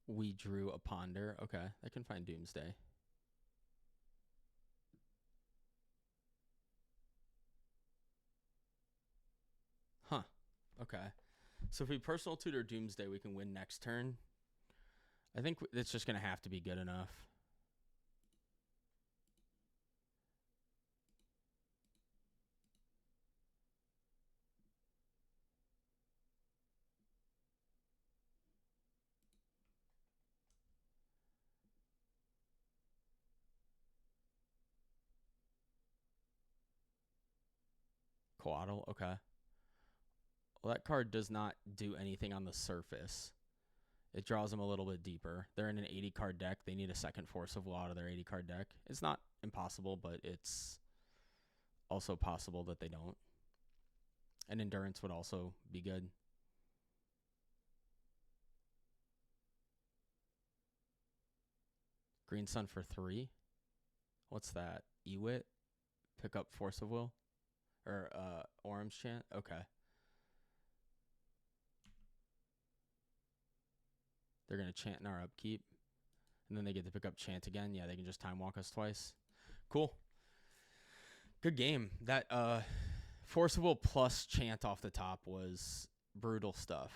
We drew a Ponder. Okay, I can find Doomsday. Huh. Okay. So if we personal tutor Doomsday, we can win next turn. I think it's just going to have to be good enough. Coatl, okay. Well, that card does not do anything on the surface. It draws them a little bit deeper. They're in an 80-card deck. They need a second Force of Will out of their 80-card deck. It's not impossible, but it's also possible that they don't. And Endurance would also be good. Green Sun for 3. What's that? Ewit. Pick up Force of Will. Or Orim's Chant. Okay. They're going to chant in our upkeep. And then they get to pick up Chant again. Yeah, they can just Time Walk us twice. Cool. Good game. That Force of Will plus Chant off the top was brutal stuff.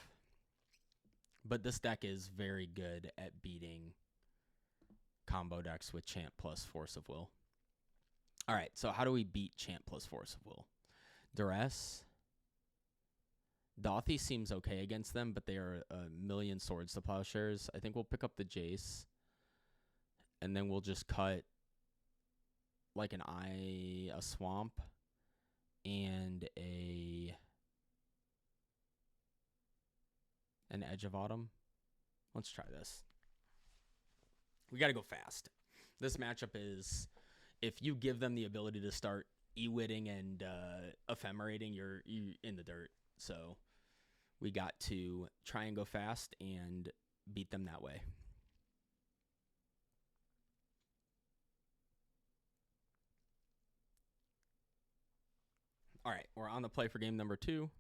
But this deck is very good at beating combo decks with Chant plus Force of Will. All right, so how do we beat Chant plus Force of Will? Duress. Dothy seems okay against them, but they are a million Swords to Plowshares. I think we'll pick up the Jace. And then we'll just cut like a Swamp and an Edge of Autumn. Let's try this. We got to go fast. This matchup is, if you give them the ability to start E-witting and ephemerating, you're in the dirt. So we got to try and go fast and beat them that way. All right, we're on the play for game number 2.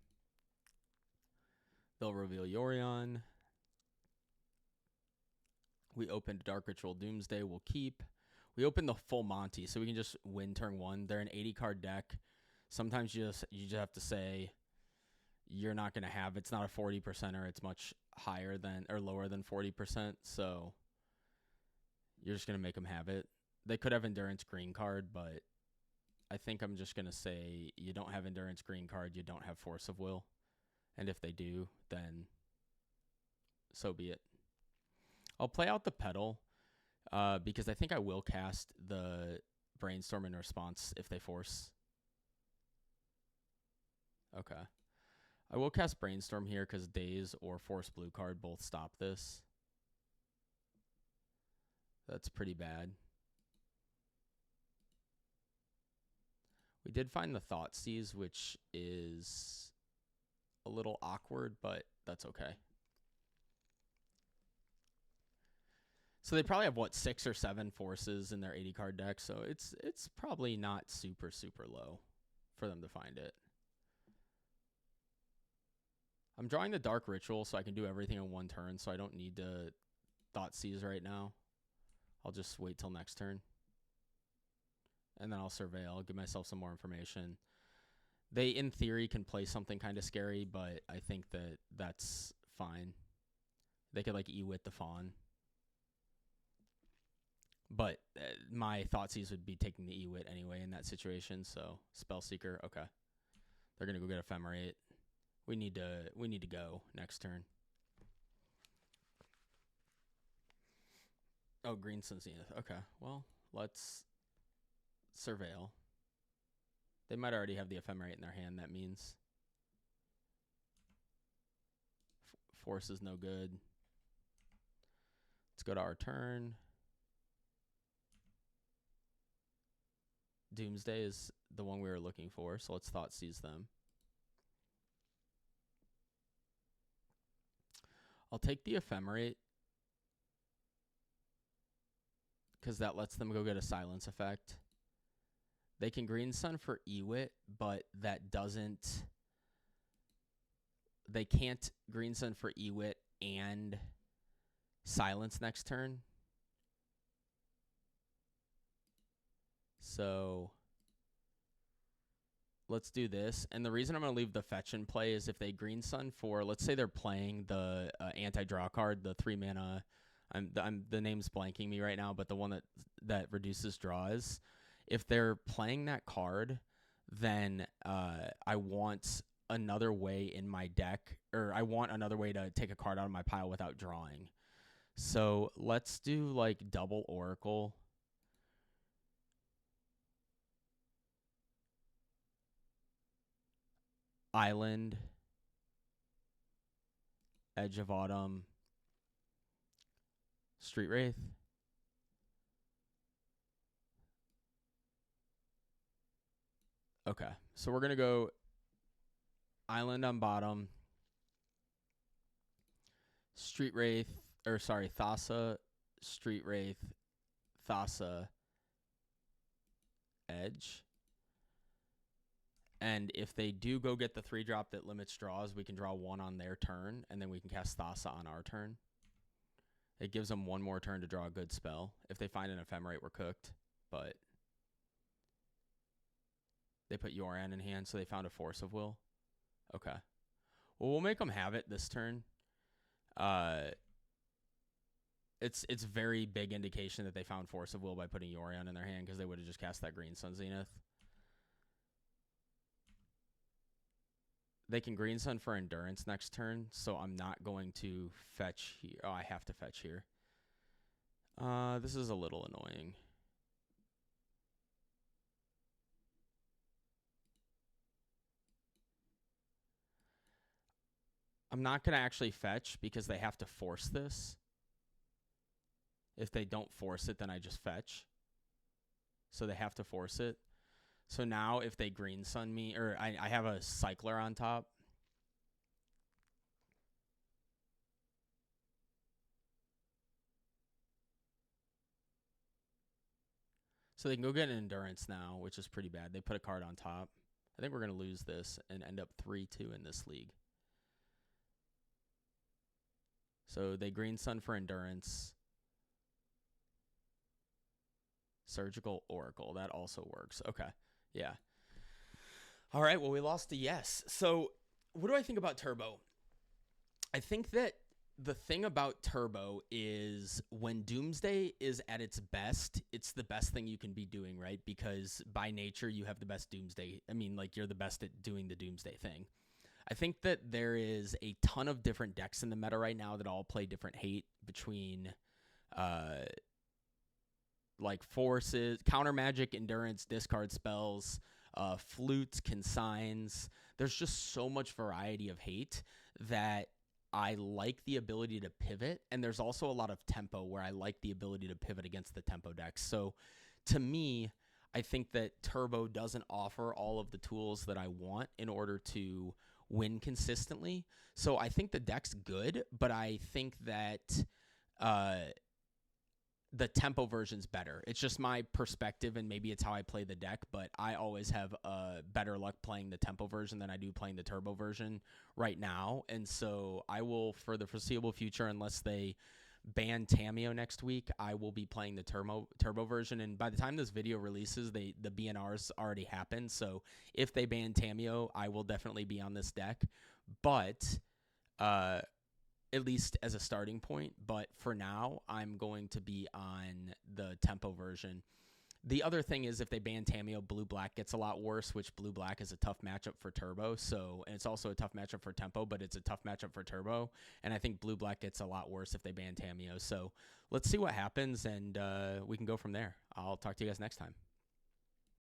They'll reveal Yorion. We opened Dark Ritual Doomsday. We'll keep. We opened the full Monty, so we can just win turn 1. They're an 80-card deck. Sometimes you just have to say you're not going to have. It's not a 40%er. It's much higher than or lower than 40%. So you're just going to make them have it. They could have Endurance green card, but I think I'm just going to say you don't have Endurance green card. You don't have Force of Will. And if they do, then so be it. I'll play out the Petal because I think I will cast the Brainstorm in response if they force. Okay. I will cast Brainstorm here because Daze or Force Blue card both stop this. That's pretty bad. We did find the Thoughtseize, which is a little awkward, but that's okay. So they probably have, what, 6 or 7 forces in their 80-card deck, so it's probably not super, super low for them to find it. I'm drawing the Dark Ritual so I can do everything in one turn, so I don't need to Thoughtseize right now. I'll just wait till next turn. And then I'll Surveil. I'll give myself some more information. They, in theory, can play something kind of scary, but I think that that's fine. They could, like, E-wit the Fawn. But my Thoughtseize would be taking the E-wit anyway in that situation, so Spellseeker, okay. They're going to go get Ephemerate. We need to go next turn. Oh, Green Sun Zenith. Okay, well, let's Surveil. They might already have the Ephemerate in their hand, that means. Force is no good. Let's go to our turn. Doomsday is the one we were looking for, so let's Thoughtseize them. I'll take the Ephemerate because that lets them go get a Silence effect. They can Green Sun for E-wit, but that doesn't... They can't Green Sun for E-wit and Silence next turn. So let's do this. And the reason I'm going to leave the fetch in play is if they Green Sun for, let's say they're playing the anti-draw card, the 3-mana, the name's blanking me right now, but the one that reduces draws. If they're playing that card, then I want another way in my deck, or I want another way to take a card out of my pile without drawing. So let's do like double Oracle. Island, Edge of Autumn, Street Wraith. Okay, so we're going to go Island on bottom, Street Wraith, or sorry, Thassa, Street Wraith, Thassa Edge. And if they do go get the 3-drop that limits draws, we can draw 1 on their turn, and then we can cast Thassa on our turn. It gives them 1 more turn to draw a good spell. If they find an Ephemerate, we're cooked. But they put Yoran in hand, so they found a Force of Will. Okay. Well, we'll make them have it this turn. It's very big indication that they found Force of Will by putting Yoran in their hand, because they would have just cast that Green Sun Zenith. They can Green Sun for Endurance next turn, so I'm not going to fetch here. Oh, I have to fetch here. This is a little annoying. I'm not going to actually fetch because they have to force this. If they don't force it, then I just fetch. So they have to force it. So now if they Green Sun me, or I have a Cycler on top. So they can go get an Endurance now, which is pretty bad. They put a card on top. I think we're going to lose this and end up 3-2 in this league. So they Green Sun for Endurance. Surgical Oracle. That also works. Okay. Yeah. All right. Well, we lost a yes. So what do I think about Turbo? I think that the thing about Turbo is when Doomsday is at its best, it's the best thing you can be doing, right? Because by nature, you have the best Doomsday. I mean, like, you're the best at doing the Doomsday thing. I think that there is a ton of different decks in the meta right now that all play different hate between like forces, counter magic, endurance, discard spells, flutes, consigns. There's just so much variety of hate that I like the ability to pivot, and there's also a lot of tempo where I like the ability to pivot against the tempo decks. So to me, I think that Turbo doesn't offer all of the tools that I want in order to win consistently. So I think the deck's good, but I think that the tempo version's better. It's just my perspective, and maybe it's how I play the deck, but I always have better luck playing the tempo version than I do playing the turbo version right now. And so I will, for the foreseeable future, unless they ban Tamiyo next week, I will be playing the turbo version. And by the time this video releases, the BNRs already happened. So if they ban Tamiyo, I will definitely be on this deck. But at least as a starting point. But for now, I'm going to be on the tempo version. The other thing is, if they ban Tamiyo, blue-black gets a lot worse, which blue-black is a tough matchup for turbo. So, and it's also a tough matchup for tempo, but it's a tough matchup for turbo. And I think blue-black gets a lot worse if they ban Tamiyo. So let's see what happens, and we can go from there. I'll talk to you guys next time.